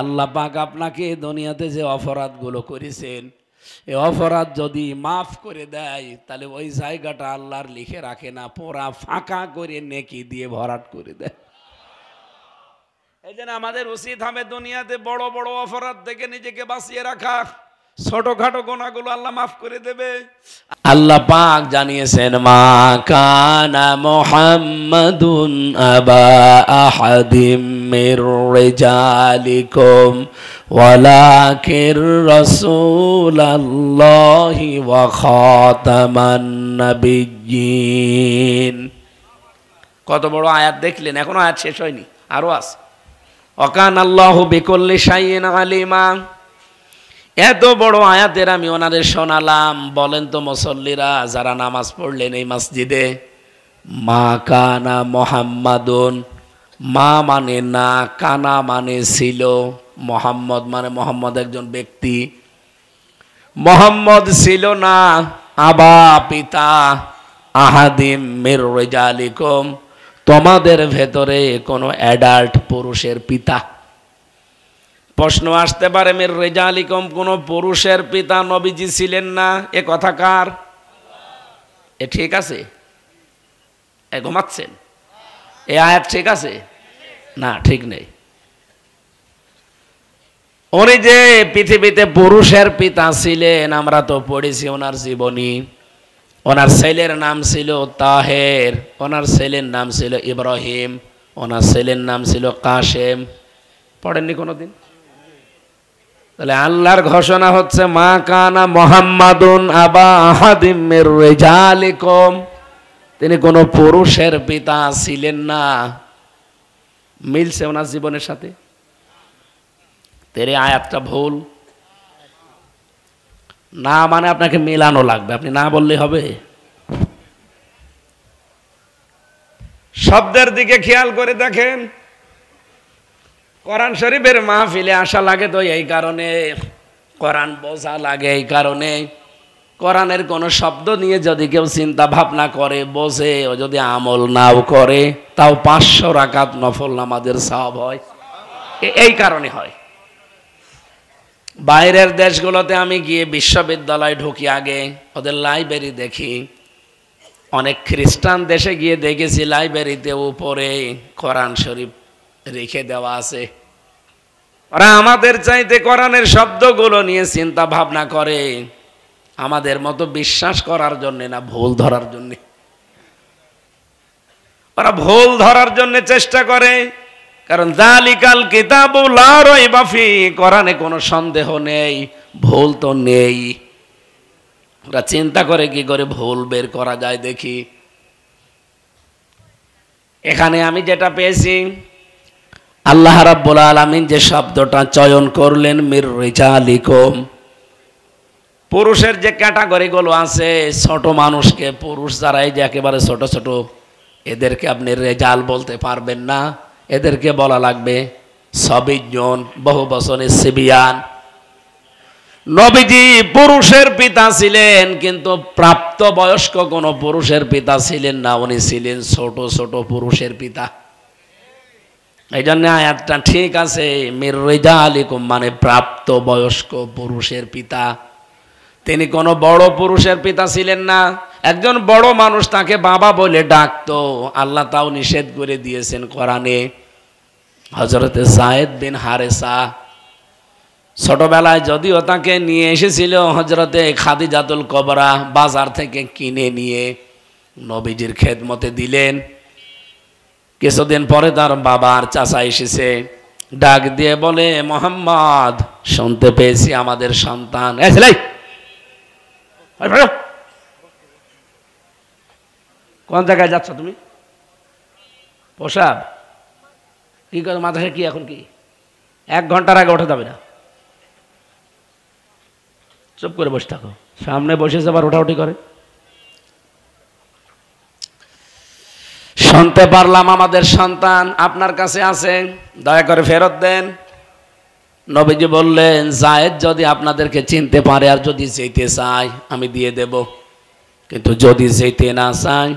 Speaker 1: আল্লাহ পাক আপনাকে দুনিয়াতে যে অপরাধগুলো করেছেন, এই অপরাধ যদি মাফ করে দেয় তাহলে ওই জায়গাটা আল্লাহর লিখে রাখে না, পুরা ফাঁকা করে নেকি দিয়ে ভরাট করে দেয়। এই জন্য আমাদের উচিত হবে দুনিয়াতে বড় বড় অপরাধ থেকে নিজেকে বাঁচিয়ে রাখা, ছোটখাটো গুনাহগুলো আল্লাহ মাফ করে দেবে। আল্লাহ পাক জানিয়েছেন, মা কানা মুহাম্মাদুন আবা আহাদিম মির রিজালিকুম ওয়ালাকির রাসূলুল্লাহি ওয়া খাতামান নাবিয়্যিন। কত বড় আয়াত দেখলেন, এখনো আয়াত শেষ হয়নি, আরো আছে। ওয়াকানা আল্লাহু বিকুল্লি শাইইন আলিমা। এত বড় আয়াতের আমি ওনাদের শোনালাম। বলেন তো মুসল্লিরা যারা নামাজ পড়লেন এই মসজিদে, মা কানা মুহাম্মাদুন, মা মানে না, কানা মানে ছিল, মোহাম্মদ মানে মোহাম্মদ একজন ব্যক্তি, মোহাম্মদ ছিল না, আবা পিতা, আহাদিম মির রিজালিকুম তোমাদের ভেতরে কোনো অ্যাডাল্ট পুরুষের পিতা। প্রশ্ন আসতে পারে, মির রিজালিকুম কোন পুরুষের পিতা নবীজি ছিলেন না, এ কথা কার? এ ঠিক আছে? এ ঘুমাচ্ছেন? এ আয়াত ঠিক আছে? না, ঠিক নেই। উনি যে পৃথিবীতে পুরুষের পিতা ছিলেন আমরা তো পড়েছি ওনার জীবনী। ওনার ছেলের নাম ছিল তাহের, ওনার ছেলের নাম ছিল ইব্রাহিম, ওনার ছেলের নাম ছিল কাশেম। পড়েননি কোনোদিন? তাহলে আল্লাহর ঘোষণা হচ্ছে মা কানা মুহাম্মাদুন আবা আহাদিম মির রিজালিকুম, তিনি কোনো পুরুষের পিতা ছিলেন না। মিলছে ওনার জীবনের সাথে? তেরে আয়াতটা ভুল না, মানে আপনাকে মেলানো লাগবে, আপনি না বললে হবে। শব্দের দিকে খেয়াল করে দেখেন। কোরআন শরীফের মাহফিলে আসা লাগে তো এই কারণে, কোরআন বোঝা লাগে এই কারণে। কোরআনের কোনো শব্দ নিয়ে যদি কেউ চিন্তা ভাবনা করে, বোঝে, ও যদি আমল নাও করে, তাও 500 রাকাত নফল নামাজের সওয়াব হয়। এই কারণে হয়। বাইরের দেশগুলোতে আমি গিয়ে বিশ্ববিদ্যালয় ঢুকি, আগে ওদের লাইব্রেরি দেখি। অনেক খ্রিস্টান দেশে গিয়ে দেখেছি লাইব্রেরিতে উপরে কোরআন শরীফ রেখে দেওয়া আছে। ওরা আমাদের চাইতে কোরআনের শব্দগুলো নিয়ে চিন্তা ভাবনা করে, আমাদের মতো বিশ্বাস করার জন্য না, ভুল ধরার জন্য। ওরা ভুল ধরার জন্য চেষ্টা করে, কারণ যালিকাল কিতাবু লা রাইবা ফি, কোরআনে কোনো সন্দেহ নেই, ভুল তো নেই। ওরা চিন্তা করে কি করে ভুল বের করা যায় দেখি। এখানে আমি যেটা পেয়েছি, আল্লাহ রাব্বুল আলামিন যে শব্দটা চয়ন করলেন মির রিজালিকুম, পুরুষের যে ক্যাটাগরিগুলো আছে, ছোট মানুষকে, পুরুষ যারা এই যে একেবারে ছোট ছোট, এদেরকে আপনি রেজাল বলতে পারবেন না, এদেরকে বলা লাগবে সবিজন, বহু বচনে সিবিয়ান। নবীজি পুরুষের পিতা ছিলেন, কিন্তু প্রাপ্ত বয়স্ক কোন পুরুষের পিতা ছিলেন না, উনি ছিলেন ছোট ছোট পুরুষের পিতা। এই জন্য আয়াতটা ঠিক আছে, মির রিজালিকুম মানে প্রাপ্ত বয়স্ক পুরুষের পিতা। তিনি কোনো বড় পুরুষের পিতা ছিলেন না। একজন বড় মানুষ তাকে বাবা বলে ডাকতো, আল্লাহ তাও নিষেধ করে দিয়েছেন কোরআনে। হযরতে যায়েদ বিন হারেসা, ছোটবেলায় যদিও তাকে নিয়ে এসেছিল হযরতে খাদিজাতুল কুবরা, বাজার থেকে কিনে নিয়ে নবীজির খেদমতে দিলেন। কিছুদিন পরে তার বাবা আর চাচা এসেছে, ডাক দিয়ে বলে, মুহাম্মদ, শুনতে পেয়েছি আমাদের সন্তান। এই ছেলে, কোন জায়গায় যাচ্ছ তুমি? পোশাক কি করে? মাথায় কি এখন কি 1 ঘন্টার আগে ওঠা যাবে না? চুপ করে বসে থাকো। সামনে বসেছে আবার ওঠাউঠি করে। শুনতে পারলাম আমাদের সন্তান আপনার কাছে আছে, দয়া করে ফেরত দেন। নবীজি বললেন, যায়েদ যদি আপনাদেরকে চিনতে পারে আর যদি যেতে চায় আমি দিয়ে দেব, কিন্তু যদি যেতে না চায়,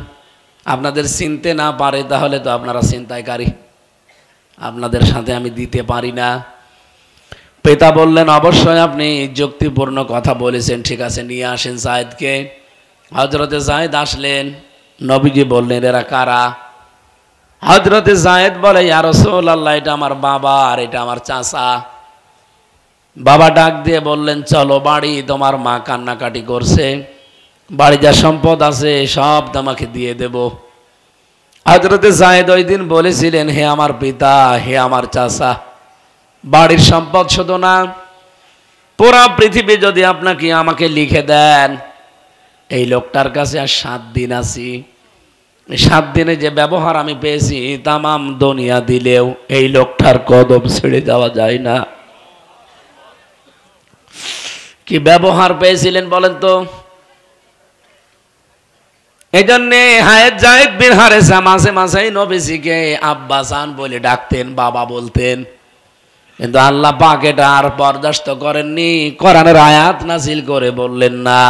Speaker 1: আপনাদের চিনতে না পারে, তাহলে তো আপনারা ছিনতাইকারী, আপনাদের সাথে আমি দিতে পারি না। পিতা বললেন, অবশ্যই আপনি যুক্তিপূর্ণ কথা বলেছেন, ঠিক আছে নিয়ে আসেন যায়েদকে। হযরতে যায়েদ আসলেন। নবীজি বললেন, এরা কারা? হযরতে যায়েদ বলে, ইয়া রাসূলুল্লাহ, এটা আমার বাবা আর এটা আমার চাচা। বাবা ডাক দিয়ে বললেন, চলো বাড়ি, তোমার মা কান্নাকাটি করছে, বাড়ি যা সম্পদ আছে সব তোমাকে দিয়ে দেব। হযরতে যায়েদ ওই দিন বলেছিলেন, হে আমার পিতা, হে আমার চাচা, বাড়ির সম্পদ শুধু না, পুরা পৃথিবী যদি আপনাকে আমাকে লিখে দেন, এই লোকটার কাছে আর 7 দিন আছি, 7 দিনে যে ব্যবহার আমি পেয়েছি, তামাম দুনিয়া দিলেও এই লোকটার কদম ছেড়ে যাওয়া যায় না। কি ব্যবহার পেয়েছিলেন বলেন তো? এই জন্যে যায়েদ বিন হারেসা মাঝে মাঝে নবীজিকে আব্বাসান বলে ডাকতেন, বাবা বলতেন। কিন্তু আল্লাহ পাক এটা আর বরদাস্ত করেননি, কোরআনের আয়াত নাযিল করে বললেন, না,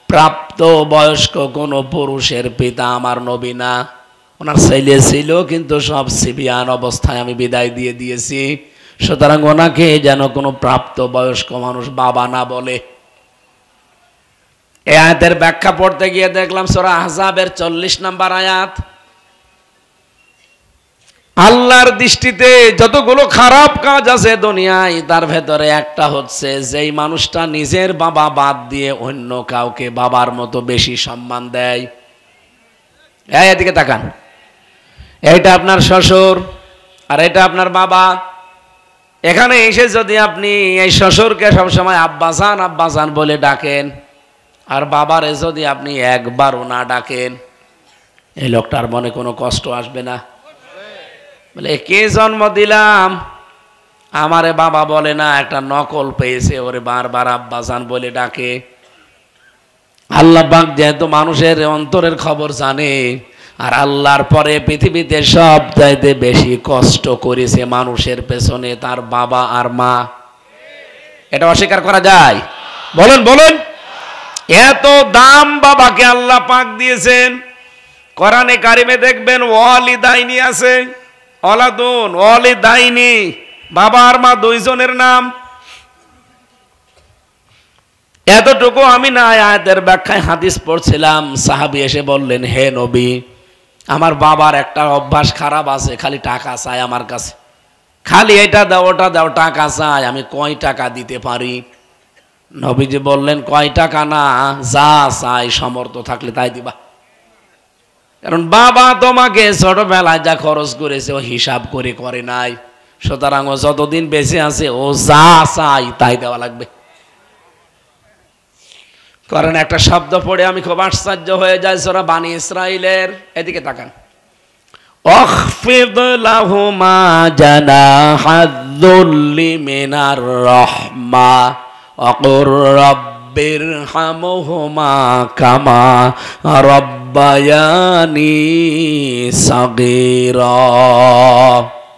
Speaker 1: প্রাপ্ত বয়স্ক কোন পুরুষের পিতা আমার নবী না। ওনার ছেলে ছিল, কিন্তু সব সিবিয়ান অবস্থায় আমি বিদায় দিয়ে দিয়েছি। সুতরাং ওনাকে যেন কোনো প্রাপ্ত বয়স্ক মানুষ বাবা না বলে। এই আয়াতের ব্যাখ্যা পড়তে গিয়ে দেখলাম সূরা আহজাবের 40 নম্বর আয়াত। আল্লাহর দৃষ্টিতে যতগুলো খারাপ কাজ আছে দুনিয়ায়, তার ভেতরে একটা হচ্ছে যেই মানুষটা নিজের বাবা বাদ দিয়ে অন্য কাউকে বাবার মতো বেশি সম্মান দেয়। এদিকে তাকান, এইটা আপনার শ্বশুর আর এটা আপনার বাবা। এখানে এসে যদি আপনি এই শ্বশুরকে সবসময় আব্বাজান আব্বাজান বলে ডাকেন, আর বাবারে যদি আপনি একবারও না ডাকেন, এই লোকটার মনে কোনো কষ্ট আসবে না? বলে কে জন্ম দিলাম, আমারে বাবা বলে না, একটা নকল পেয়েছে, ওরে বারবার আব্বাজান বলে ডাকে। আল্লাহ পাক যেহেতু মানুষের অন্তরের খবর জানে, আর আল্লাহর পরে পৃথিবীতে সব চাইতে বেশি কষ্ট করেছে মানুষের পেছনে তার বাবা আর মা। এটা অস্বীকার করা যায়? বলেন বলেন। এত দাম বাবাকে আল্লাহ পাক দিয়েছেন। কোরআনে কারিমে দেখবেন ওয়ালিদাইনি আছে, ওয়ালাদুন ওয়ালিদাইনি, বাবা আর মা দুইজনের নাম। এতটুকু আমি না আয়াতের ব্যাখ্যায় হাদিস পড়ছিলাম, সাহাবী এসে বললেন, হে নবী, আমার বাবার একটা অভ্যাস খারাপ আছে, খালি টাকা চায় আমার কাছে, খালি এটা দাও ওটা দাও, টাকা চায়, আমি কয় টাকা দিতে পারি? নবীজি বললেন, কয় টাকা না, যা চাই সমর্থ থাকলে তাই দিবা। কারণ বাবা তোমাকে ছোটবেলায় যা খরচ করেছে ও হিসাব করে করে নাই, সুতরাং ও যতদিন বেঁচে আছে ও যা চাই তাই দেওয়া লাগবে। কারণ একটা শব্দ পড়ে আমি খুব আশ্চর্য হয়ে যাই, সূরা বানী ইসরাইলের, এদিকে তাকান, আখফিদ লাহুমা জানাহায-যুল্লি মিনার রাহমা ওয়াকুর রাব্বিরহামহুমা কামা রাব্বায়ানি সাগীরা।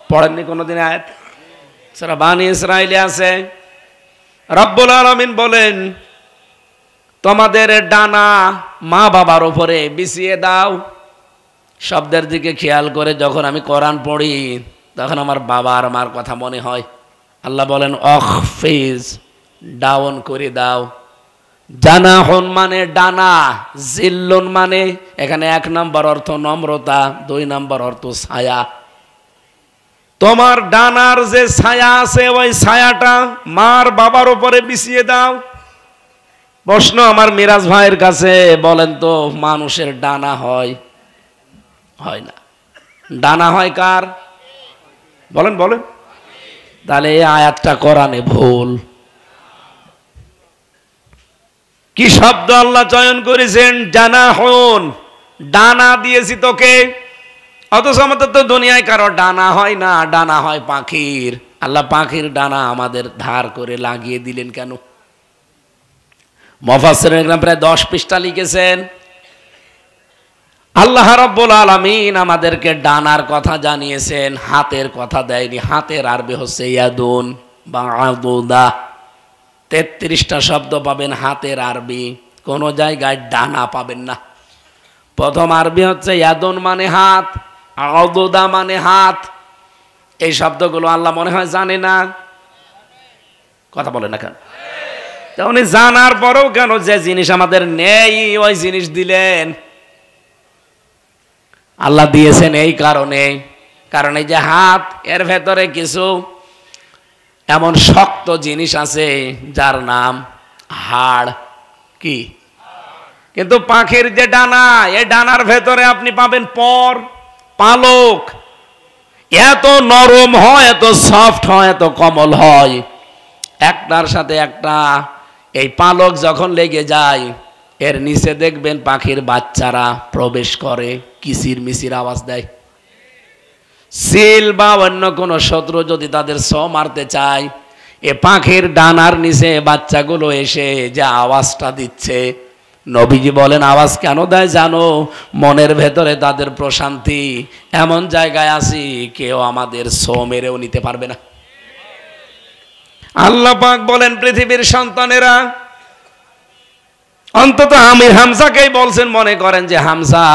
Speaker 1: পড়েননি কোনদিন আয়াত? সূরা বানী ইসরাইলে আছে। রব্বুল আলামিন বলেন, তোমাদের ডানা মা বাবার উপরে বিছিয়ে দাও। শব্দের দিকে খেয়াল করে যখন আমি কোরআন পড়ি তখন আমার বাবা আর মার কথা মনে হয়। আল্লাহ বলেন আখফিজ, ডাউন করে দাও। জানাহুন মানে ডানা, জিল্লুন মানে এখানে 1 নম্বর অর্থ নম্রতা, 2 নম্বর অর্থ ছায়া। তোমার ডানার যে ছায়া আছে ওই ছায়াটা মার বাবার উপরে বিছিয়ে দাও। প্রশ্ন আমার মিরাজ ভাইয়ের কাছে, বলেন তো মানুষের ডানা হয়? হয় না। ডানা হয় কার? বলেন বলেন। তাহলে এই আয়াতটা কোরআনে ভুল। কি শব্দ আল্লাহ চয়ন করেছেন? জানাহুন, ডানা দিয়েছি তোকে। অথচ আমাদের তো দুনিয়ায় কারো ডানা হয় না, ডানা হয় পাখির। আল্লাহ পাখির ডানা আমাদের ধার করে লাগিয়ে দিলেন কেন? মুফাসসিরিন প্রায় 10 পৃষ্ঠা লিখেছেন। আল্লাহ রাব্বুল আলামিন আমাদেরকে ডানার কথা জানিয়েছেন, হাতের কথা দেয়নি। হাতের আরবি হচ্ছে ইয়াদুন বা আদুদা। 33টা শব্দ পাবেন হাতের আরবি, কোন জায়গায় ডানা পাবেন না। প্রথম আরবি হচ্ছে ইয়াদুন মানে হাত, আদুদা মানে হাত। এই শব্দগুলো আল্লাহ মনে হয় জানে না। কথা বলে না কেন? উনি জানার পরেও কেন যে জিনিস আমাদের নেই ওই জিনিস দিলেন? আল্লাহ দিয়েছেন এই কারণে, কারণ এই যে হাত, এর ভেতরে কিছু এমন শক্ত জিনিস আছে যার নাম হাড়। কি? কিন্তু পাখির যে ডানা, এই ডানার ভেতরে আপনি পাবেন পর, পালক। এত নরম হয়, এত সফট হয়, এত কোমল হয়, একটার সাথে একটা এই পালক যখন লেগে যায় এর নিচে দেখবেন পাখির বাচ্চারা প্রবেশ করে, কিচির মিচির আওয়াজ দেয়। সিল বা অন্য কোনো শত্রু যদি তাদের মারতে চায়, এ পাখির ডানার নিচে বাচ্চাগুলো এসে যে আওয়াজটা দিচ্ছে, নবীজি বলেন আওয়াজ কেন দেয় জানো? মনের ভেতরে তাদের প্রশান্তি, এমন জায়গায় আছি কেউ আমাদের মেরেও নিতে পারবে না। আল্লাহ পাক বলেন পৃথিবীর সন্তানেরা, অন্তত আমির হামজাকেই বলছেন, মনে করেন যে হামজা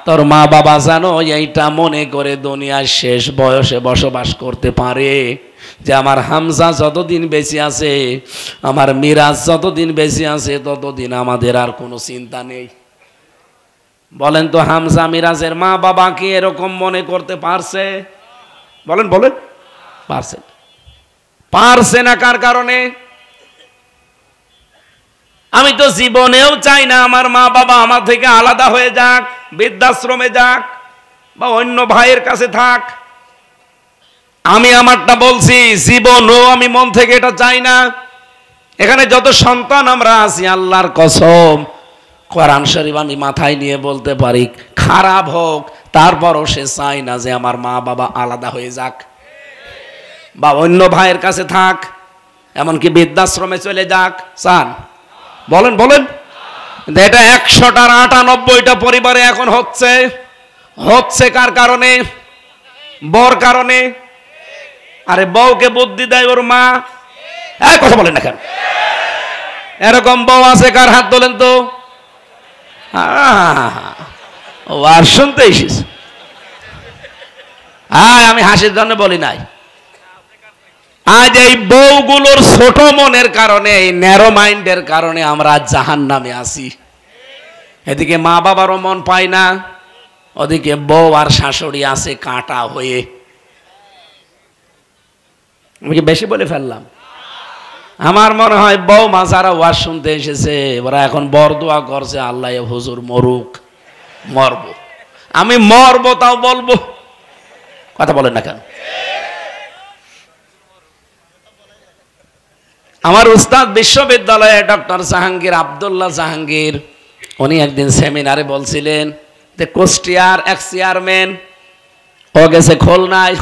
Speaker 1: তোর মা বাবা জানো এইটা মনে করে দুনিয়ার শেষ বয়সে বসবাস করতে পারে, যে আমার হামজা যতদিন বেঁচে আছে, আমার মিরাজ যতদিন বেঁচে আছে, ততদিন আমাদের আর কোনো চিন্তা নেই। বলেন তো, হামজা মিরাজের মা বাবা কি এরকম মনে করতে পারছে? বলেন বলেন, পারছে? পারছে না কার কারণে? আমি তো জীবনেও চাই না আমার মা বাবা আমার থেকে আলাদা হয়ে যাক, বৃদ্ধাশ্রমে যাক বা অন্য ভাইয়ের কাছে থাক। আমি আমারটা বলছি, জীবনও আমি মন থেকে এটা চাই না। এখানে যত সন্তান আমরা আছি, আল্লাহর কসম, কোরআন শরীফ আমি মাথায় নিয়ে বলতে পারি, খারাপ হোক তারপরও সে চাই না যে আমার মা বাবা আলাদা হয়ে যাক বা অন্য ভাইয়ের কাছে থাক, এমনকি বৃদ্ধাশ্রমে চলে যাক। চান? বলেন বলেন। এটা 100টার 98টা পরিবারে এখন হচ্ছে। হচ্ছে কার কারণে? বর কারণে। আরে বউকে বুদ্ধি দেয় ওর মা। কথা বলেন না কেন? এরকম বউ আছে কার? হাত তোলেন তো। ও আর শুনতে এসেছে। আমি হাসির জন্য বলি নাই। আজ এই বউগুলোর ছোট মনের কারণে, এই ন্যারো মাইন্ডের কারণে আমরা জাহান্নামে আছি। এদিকে মা বাবারও মন পায় না, ওদিকে বউ আর শাশুড়ি আছে কাঁটা হয়ে। আমি কি বেশি বলে ফেললাম? আমার মনে হয় বউ মা যারা ওয়াজ শুনতে এসেছে, ওরা এখন বরদোয়া করছে, আল্লাহ হুজুর মরুক, মরব। আমি মরব তাও বলবো। কথা বলেন না কেন? আমার উস্তাদ বিশ্ববিদ্যালয়ে ডক্টর জাহাঙ্গীর, আব্দুল্লাহ জাহাঙ্গীর, উনি একদিন সেমিনারে বলছিলেন যে কুষ্টিয়ার এক চেয়ারম্যান, ও গেছে খুলনায়।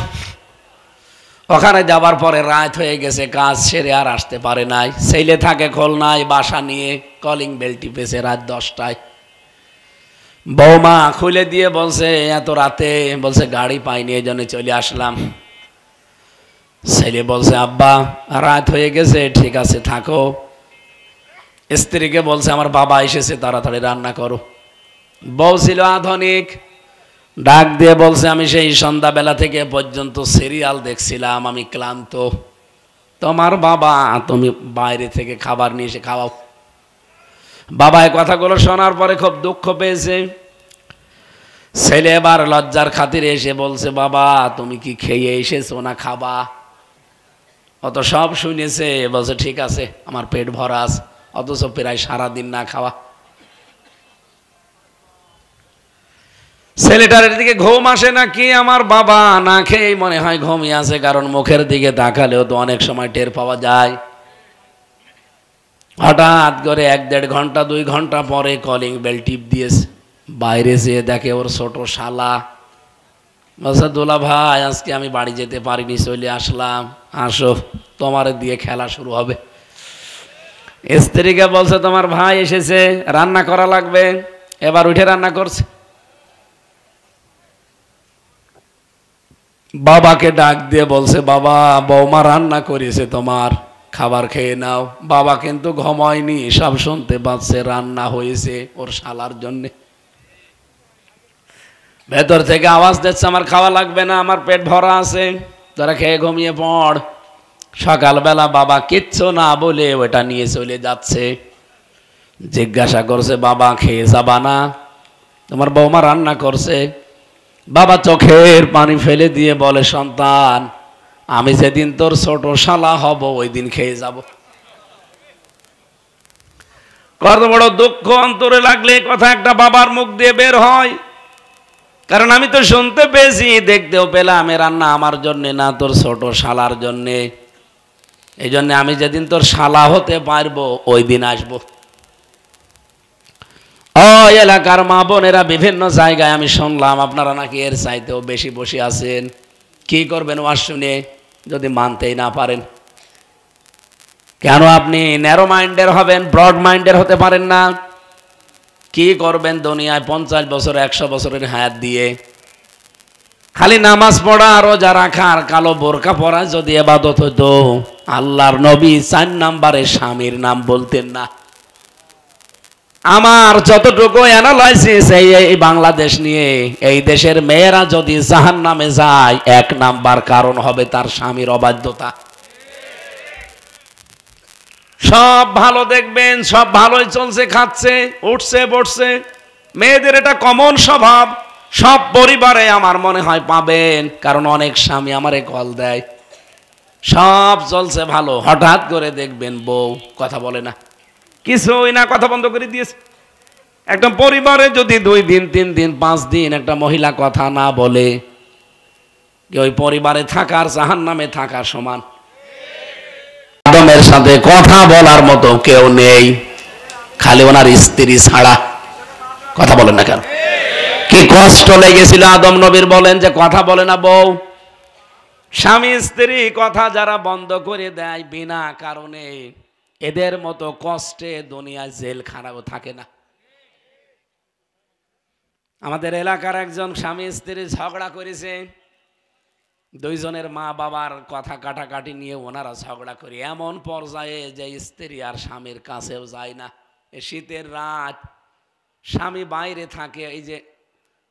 Speaker 1: ওখানে যাবার পরে রাত হয়ে গেছে, কাজ সেরে আর আসতে পারে নাই। ছেলে থাকে খুলনায়, বাসা নিয়ে কলিং বেল টিপেছে রাত 10টায়। বৌমা খুলে দিয়ে বলছে, এত রাতে? বলছে গাড়ি পাইনি, এই জন্য চলে আসলাম। ছেলে বলছে, আব্বা রাত হয়ে গেছে, ঠিক আছে থাকো। স্ত্রীকে বলছে, আমার বাবা এসেছে, তাড়াতাড়ি রান্না করো। বউ ছিল আধুনিক, ডাক দিয়ে বলছে, আমি সেই সন্ধ্যাবেলা থেকে পর্যন্ত সিরিয়াল দেখছিলাম, আমি ক্লান্ত। তোমার বাবা, তুমি বাইরে থেকে খাবার নিয়ে এসে খাওয়াও। বাবা এই কথাগুলো শোনার পরে খুব দুঃখ পেয়েছে। ছেলে এবার লজ্জার খাতিরে এসে বলছে, বাবা তুমি কি খেয়ে এসেছো না খাবা? অত সব শুনেছে, বলছে ঠিক আছে আমার পেট ভরা আছে, অথচ প্রায় সারাদিন না খাওয়া। ছেলেটার দিকে ঘুম আসে নাকি, আমার বাবা না খেয়ে মনে হয় ঘুমিয়ে আছে, কারণ মুখের দিকে তাকালেও তো অনেক সময় টের পাওয়া যায়। হঠাৎ করে 1-1.5 ঘন্টা 2 ঘন্টা পরে কলিং বেল টিপ দিয়েছে। বাইরে যেয়ে দেখে ওর ছোট শালা। বলছে, দোলা ভাই আজকে আমি বাড়ি যেতে পারিনি, চলে আসলাম, আসো তোমার দিয়ে খেলা শুরু হবে। স্ত্রীকে বলছে, তোমার ভাই এসেছে, রান্না করা লাগবে। এবার উঠে রান্না করছে। বাবাকে ডাক দিয়ে বলছে, বাবা বৌমা রান্না করেছে, তোমার খাবার খেয়ে নাও। বাবা কিন্তু ঘুমায়নি, সব শুনতে পাচ্ছে, রান্না হয়েছে ওর শালার জন্যে। ভেতর থেকে আওয়াজ দিচ্ছে, আমার খাওয়া লাগবে না, আমার পেট ভরা আছে, তোরা খেয়ে ঘুমিয়ে পড়। সকালবেলা বাবা কিচ্ছু না বলে ওটা নিয়ে চলে যাচ্ছে। জিজ্ঞাসা করছে, বাবা খেয়ে যাবা না? তোমার বৌমা রান্না করছে। বাবা চোখের পানি ফেলে দিয়ে বলে, সন্তান আমি যেদিন তোর ছোট শালা হব ওই দিন খেয়ে যাব। কত বড় দুঃখ অন্তরে লাগলে কথা একটা বাবার মুখ দিয়ে বের হয়। কারণ আমি তো শুনতে পেয়েছি, দেখতেও পেলাম এ রান্না আমার জন্যে না, তোর ছোট শালার জন্যে। এই জন্য আমি যেদিন তোর শালা হতে পারবো ওই দিন আসবো। ও এলাকার মা বোনেরা, বিভিন্ন জায়গায় আমি শুনলাম আপনারা নাকি এর চাইতেও বেশি বসে আছেন। কি করবেন ওয়াজ শুনে যদি মানতেই না পারেন? কেন আপনি ন্যারো মাইন্ডের হবেন, ব্রড মাইন্ডের হতে পারেন না? কি করবেন দুনিয়ায় 50 বছর 100 বছরের হায়াত দিয়ে? খালি নামাজ পড়া, রোজা রাখা আর কালো বোরকা পরা যদি ইবাদত হতো, আল্লাহর নবী 4 নম্বরে স্বামীর নাম বলতেন না। আমার যতটুকু অ্যানালাইসিস এই বাংলাদেশ নিয়ে, এই দেশের মেয়েরা যদি জাহান্নামে যায়, 1 নাম্বার কারণ হবে তার স্বামীর অবাধ্যতা। সব ভালো দেখবেন, সব ভালোই চলছে, খাচ্ছে, উঠছে, বসছে। মেয়েদের এটা কমন স্বভাব, সব পরিবারে আমার মনে হয় পাবেন। কারণ অনেক স্বামী আমারে কল দেয়, সব চলছে ভালো, হঠাৎ করে দেখবেন বউ কথা বলে না, কিছুই না, কথা বন্ধ করে দিয়েছে। একটা পরিবারে যদি 2 দিন 3 দিন 5 দিন একটা মহিলা কথা না বলে, ওই পরিবারে থাকার জাহান্নামে থাকার সমান। আদমের সাথে কথা বলার মতো কেউ নেই, খালি ওনার স্ত্রী ছাড়া। কথা বলেন না কেন? কি কষ্ট লেগেছিল আদম নবীর, বলেন যে কথা বলে না বউ। স্বামী স্ত্রী কথা যারা বন্ধ করে দেয় বিনা কারণে, এদের মতো কষ্টে দুনিয়ায় জেলখানাও থাকে না। আমাদের এলাকার একজন স্বামী স্ত্রী ঝগড়া করেছে, 2 জনের মা বাবার কথা কাটাকাটি নিয়ে ওনারা ঝগড়া করে এমন পর্যায়ে যে স্ত্রী আর স্বামীর কাছেও যায় না। শীতের রাত, স্বামী বাইরে থাকে, এই যে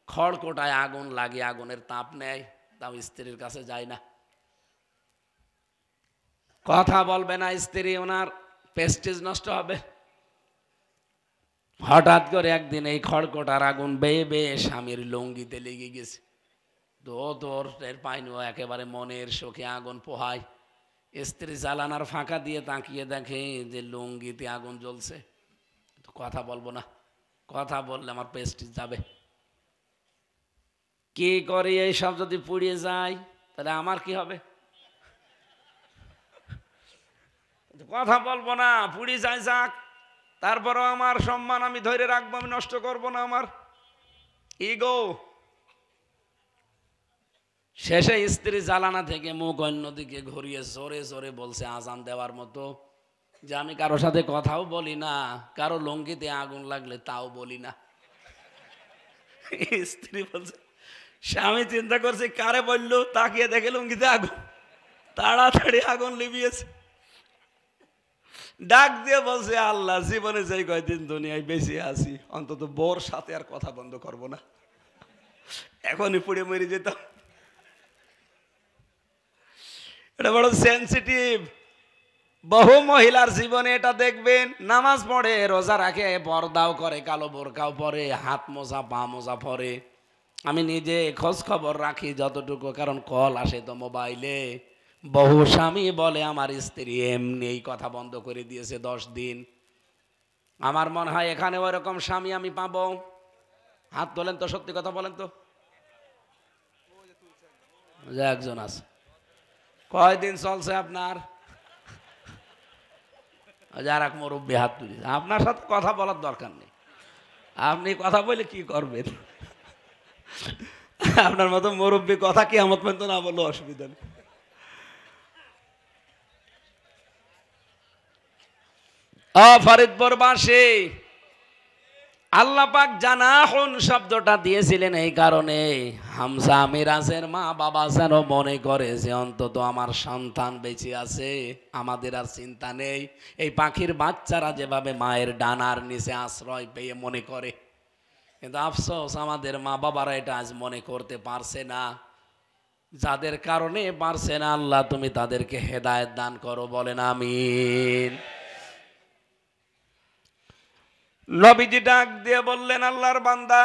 Speaker 1: খড়কোটায় আগুন লাগে, আগুনের তাপ নেয়, তাও স্ত্রীর কাছে যায় না, কথা বলবে না স্ত্রী, ওনার প্রেস্টিজ নষ্ট হবে। হঠাৎ করে একদিন এই খড়কোটার আগুন বেয়ে বেয়ে স্বামীর লুঙ্গিতে লেগে গেছে। তোর পাইনি, একেবারে মনের শোকে আগুন পোহায়। স্ত্রী জ্বালানার ফাঁকা দিয়ে তাকিয়ে দেখে যে লুঙ্গিতে আগুন জ্বলছে। কথা বলবো না, কথা বললে আমার প্রেস্টিজ যাবে। কি করে এইসব যদি পুড়িয়ে যায় তাহলে আমার কি হবে? কথা বলবো না, পুড়ি যায় যাক, তারপরও আমার সম্মান আমি ধরে রাখবো, আমি নষ্ট করব না আমার ইগো। শেষে স্ত্রী জ্বালানা থেকে মুখ অন্যদিকে ঘুরিয়ে জোরে জোরে বলছে আজান দেওয়ার মতো যে আমি কারো সাথে কথাও বলি না, কারো লুঙ্গিতে আগুন লাগলে তাও বলি না। স্ত্রী বলছে, স্বামী চিন্তা করছে কারে বললো, তাকিয়ে দেখে লুঙ্গিতে আগুন, তাড়াতাড়ি আগুন লিবিয়েছে। ডাক দিয়ে বলছে, আল্লাহ, জীবনে যেই কয়দিন দুনিয়ায় বেঁচে আছি অন্তত বোর সাথে আর কথা বন্ধ করব না, এখনই পুড়ে মরে যেতাম। এটা বড় সেন্সিটিভ। বহু মহিলার জীবনে এটা দেখবেন, নামাজ পড়ে, রোজা রাখে, পর্দাও করে, কালো বোরকাও পরে, হাত মোজা পা মোজা পরে। আমি নিজে খোঁজ খবর রাখি যতটুকু, কারণ কল আসে তো মোবাইলে। বহু স্বামী বলে আমার স্ত্রী এমনি এই কথা বন্ধ করে দিয়েছে 10 দিন। আমার মনে হয় এখানে ওইরকম স্বামী আমি পাবো। হাত তোলেন তো, সত্যি কথা বলেন তো। একজন আছে, কয়দিন চলছে আপনার? যার এক মুরব্বী হাত তুলেছে। আপনার সাথে কথা বলার দরকার নেই, আপনি কথা বলে কি করবেন? আপনার মতো মুরব্বী কথা কিয়ামত পর্যন্ত না বললে অসুবিধা নেই। ফরিদপুরবাসী, আল্লাহ পাক জানাহুন শব্দটা দিয়েছিলেন এই কারণে, হামজা মিরাজের মা বাবা যেন মনে করে যে অন্তত আমার সন্তান বেঁচে আছে, আমাদের আর চিন্তা নেই। এই পাখির বাচ্চারা যেভাবে মায়ের ডানার নিচে আশ্রয় পেয়ে মনে করে, কিন্তু আফসোস আমাদের মা বাবারা এটা আজ মনে করতে পারছে না। যাদের কারণে পারছে না, আল্লাহ তুমি তাদেরকে হেদায়েত দান করো, বলেন আমিন। নবীজি ডাক দিয়ে বললেন, আল্লাহর বান্দা,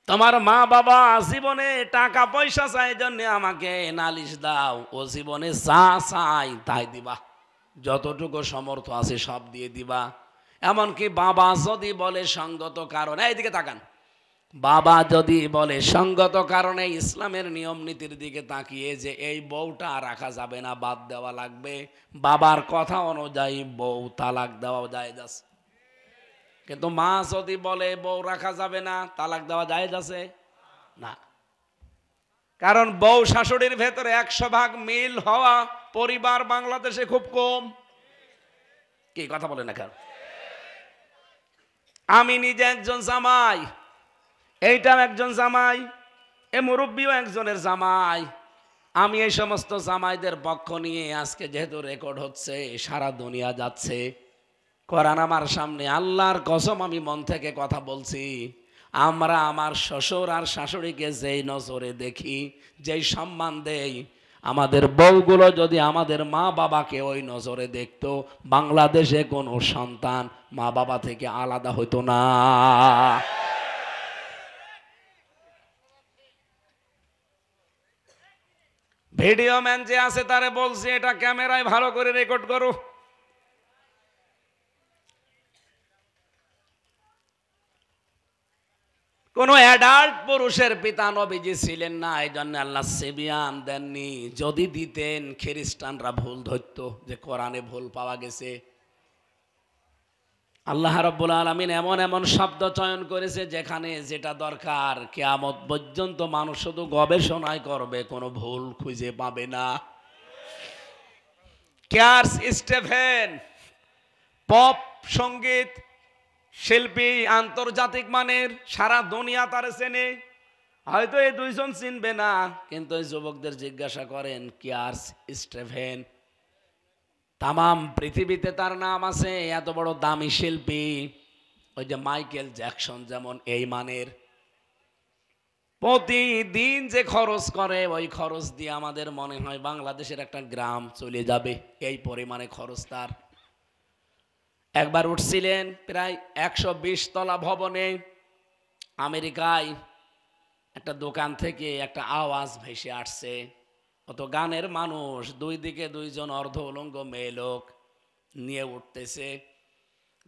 Speaker 1: তোমার মা বাবা জীবনে টাকা পয়সা চাই জন্য আমাকে নালিশ দাও, ও জীবনে যা চাই তাই দিবা, যতটুকু সমর্থ আছে সব দিয়ে দিবা। এমনকি বাবা যদি বলে সঙ্গত কারণে, এইদিকে তাকান, বাবা যদি বলে সঙ্গত কারণে ইসলামের নিয়ম নীতির দিকে তাকিয়ে যে এই বউটা রাখা যাবে না, বাদ দেওয়া লাগবে, বাবার কথা অনুযায়ী বউ তালাক দেওয়া জায়েজ আছে। কিন্তু মা যদি বলে বউ রাখা যাবে না, তালাক দেওয়া জায়েজ আছে না। কারণ বউ শাশুড়ির ভেতরে 100% মিল হওয়া পরিবার বাংলাদেশে খুব কম। কি কথা বলে না কেন? আমি নিজে একজন জামাই, এইটাও একজন জামাই, এ মুরব্বীও একজনের জামাই। আমি এই সমস্ত জামাইদের পক্ষ নিয়ে আজকে যেহেতু রেকর্ড হচ্ছে, সারা দুনিয়া যাচ্ছে, কোরআন আমার সামনে, আল্লাহর কসম আমি মন থেকে কথা বলছি, আমরা আমার শ্বশুর আর শাশুড়িকে যেই নজরে দেখি, যেই সম্মান দেই, আমাদের বউগুলো যদি আমাদের মা বাবাকে ওই নজরে দেখতো, বাংলাদেশে কোনো সন্তান মা বাবা থেকে আলাদা হতো না। ভিডিও ম্যান যে আছে তারে বলছে এটা ক্যামেরায় ভালো করে রেকর্ড করো। কোন অ্যাডাল্ট পুরুষের পিতা নবীজি ছিলেন না, এই জন্য আল্লাহ সেবিয়ান দেননি। যদি দিতেন খ্রিস্টানরা ভুল ধরতো যে কোরআনে ভুল পাওয়া গেছে। আল্লাহ রাব্বুল আলামিন এমন এমন শব্দ চয়ন করেছে যেখানে যেটা দরকার কিয়ামত পর্যন্ত মানুষ শুধু গবেষণাই করবে, কোনো ভুল খুঁজে পাবে না। ক্যার্স স্টেভেন পপ সঙ্গীত শিল্পী, আন্তর্জাতিক মানের, সারা দুনিয়া তারে চেনে। হয়তো এই দুইজন চিনবে না, কিন্তু এই যুবকদের জিজ্ঞাসা করেন ক্যার্স স্টেভেন, তামাম পৃথিবীতে তার নাম আছে। এত বড় দামি শিল্পী, ওই যে মাইকেল জ্যাকসন যেমন এই মানের, প্রতিদিন যে খরচ করে ওই খরচ দিয়ে আমাদের মনে হয় বাংলাদেশের একটা গ্রাম চলে যাবে, এই পরিমাণে খরচ তার। একবার উঠছিলেন প্রায় 120 তলা ভবনে, আমেরিকায় একটা দোকান থেকে একটা আওয়াজ ভেসে আসছে। অত গানের মানুষ, দুই দিকে দুইজন অর্ধ উলঙ্গ মেয়ে লোক নিয়ে উঠতেছে।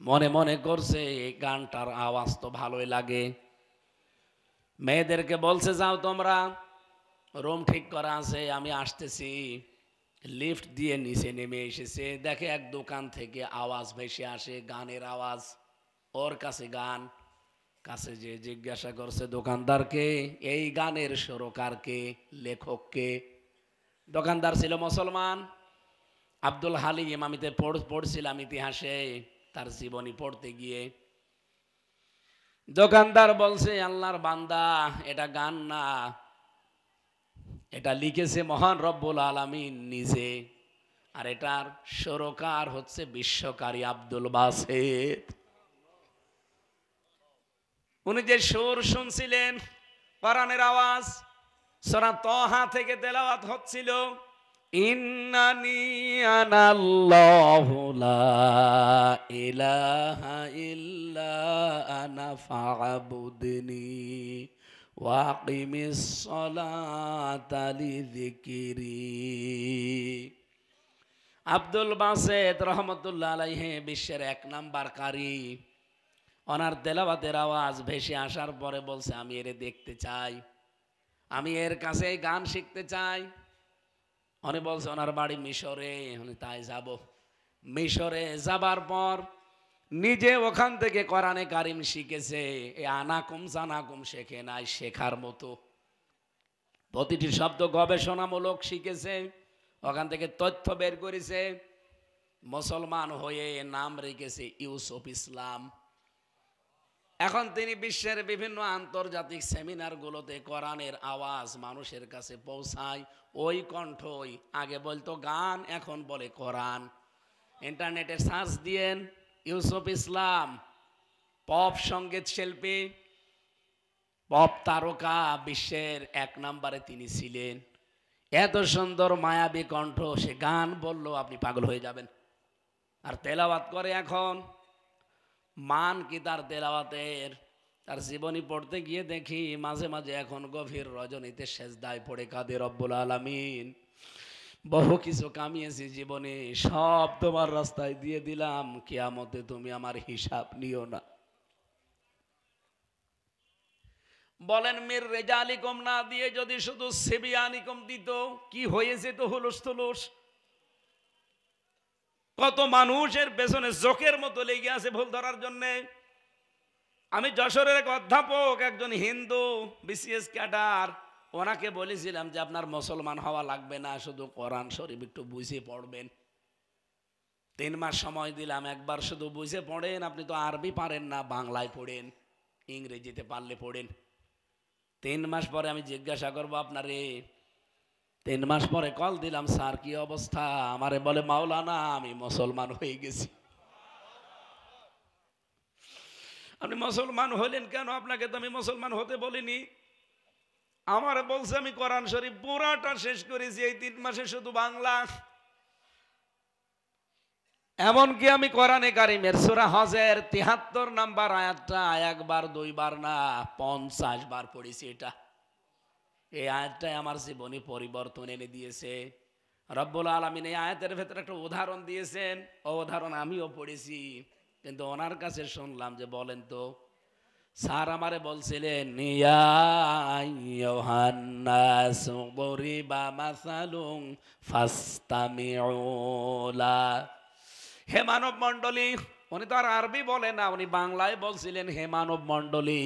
Speaker 1: মনে মনে করছে এই গানটার আওয়াজ তো ভালোই লাগে। মেয়েদেরকে বলছে যাও তোমরা, রুম ঠিক করা আছে, আমি আসতেছি। লিফট দিয়ে নিচে নেমে এসেছে, দেখে এক দোকান থেকে আওয়াজ ভেসে আসে, গানের আওয়াজ। ওর কাছে গান, কাছে যে জিজ্ঞাসা করছে দোকানদারকে এই গানের সুরকারকে, লেখককে। দোকানদার ছিল মুসলমান, আব্দুল হালিম। আমি তো পড়ছিলাম ইতিহাসে তার জীবনী পড়তে গিয়ে। দোকানদার বলছে আল্লাহর বান্দা, এটা গান না, এটা লিখেছে মহান রব্বুল আলামিন নিজে, আর এটার সুরকার হচ্ছে বিশ্বকারী আব্দুল বাসেত। উনি যে সুর শুনছিলেন, কোরআনের আওয়াজ, সূরা তাহা থেকে তেলাওয়াত হচ্ছিল, ইন্নানি আনাল্লাহু লা ইলাহা ইল্লা আনা ফা'বুদনি ওয়াকিমিস সালাতা লিযিকরি। আব্দুল বাসেত রহমতুল্লাহ আলাইহি বিশ্বের 1 নাম্বার কারি। ওনার তেলাওয়াতের আওয়াজ ভেসে আসার পরে বলছে আমি এর দেখতে চাই, আমি এর কাছে গান শিখতে চাই। উনি বলছে ওনার বাড়ি মিশরে, উনি তাই যাব। মিশরে যাবার পর নিজে ওখান থেকে কোরআনে কারিম শিখেছে। এ আনাকুম জানাকুম শেখে নাই, শেখার মতো প্রতিটি শব্দ গবেষণামূলক শিখেছে, ওখান থেকে তথ্য বের করেছে। মুসলমান হয়ে নাম রেখেছে ইউসুফ ইসলাম। এখন তিনি বিশ্বের বিভিন্ন আন্তর্জাতিক সেমিনারগুলোতে কোরআনের আওয়াজ মানুষের কাছে পৌঁছায়। ওই কণ্ঠই, আগে বলতো গান, এখন বলে কোরআন। ইন্টারনেটে সার্চ দিয়েন ইউসুফ ইসলাম, পপ সঙ্গীত শিল্পী, পপ তারকা, বিশ্বের 1 নম্বরে তিনি ছিলেন। এত সুন্দর মায়াবী কণ্ঠ, সে গান বললো আপনি পাগল হয়ে যাবেন। আর তেলাওয়াত করে এখন, মান কি তার তেলাওয়াতের। তার জীবনী পড়তে গিয়ে দেখি মাঝে মাঝে এখন গভীর রজনীতে সেজদায় পড়ে কাঁদে রব্বুল আলামিন, বহু কিছু কামিয়েছি জীবনে, সব তোমার রাস্তায় দিয়ে দিলাম, কিয়ামতে তুমি আমার হিসাব নিও না। বলেন মির রেজালিকুম না দিয়ে যদি শুধু সিবিয়ানিকুম দিত, কি হয়েছে তো হুলুস তুলুস। কত মানুষের পেছনে জোকের মতো লেগে আছে ভুল ধরার জন্যে। আমি যশোরের এক অধ্যাপক, একজন হিন্দু বিসিএস ক্যাডার, ওনাকে বলেছিলাম যে আপনার মুসলমান হওয়া লাগবে না, শুধু কোরআন শরীফ একটু বুঝে পড়বেন। 3 মাস সময় দিলাম, একবার শুধু বুঝে পড়েন, আপনি তো আরবি পারেন না, বাংলায় পড়েন, ইংরেজিতে পারলে পড়েন। 3 মাস পরে আমি জিজ্ঞাসা করবো আপনারে। 3 মাস পরে কল দিলাম, স্যার কি অবস্থা? আমারে বলে মাওলানা আমি মুসলমান হয়ে গেছি। আপনি মুসলমান হলেন কেন? আপনাকে তো আমি মুসলমান হতে বলিনি। আমার বলছে আমি কোরআন শরীফ পুরাটা শেষ করেছি এই 3 মাসে, শুধু বাংলা। এমনকি আমি কোরআনে কারিমের সূরা হজের 73 নাম্বার আয়াতটা একবার দুইবার না 50 বার পড়েছি। এই আয়াতটাই আমার জীবনে পরিবর্তন এনে দিয়েছে। রব্বুল আলামিন এই আয়াতের ভেতরে একটা উদাহরণ দিয়েছেন, ও উদাহরণ আমিও পড়েছি, কিন্তু ওনার কাছে শুনলাম যে বলেন তো, স্যার আমারে বলছিলেন ইয়া আইয়ুহান্নাসু দরিবা মাসালুন ফাসতামিউ লা। হে মানব মণ্ডলী, উনি তো আর আরবি বলে না, উনি বাংলায় বলছিলেন হে মানব মণ্ডলী।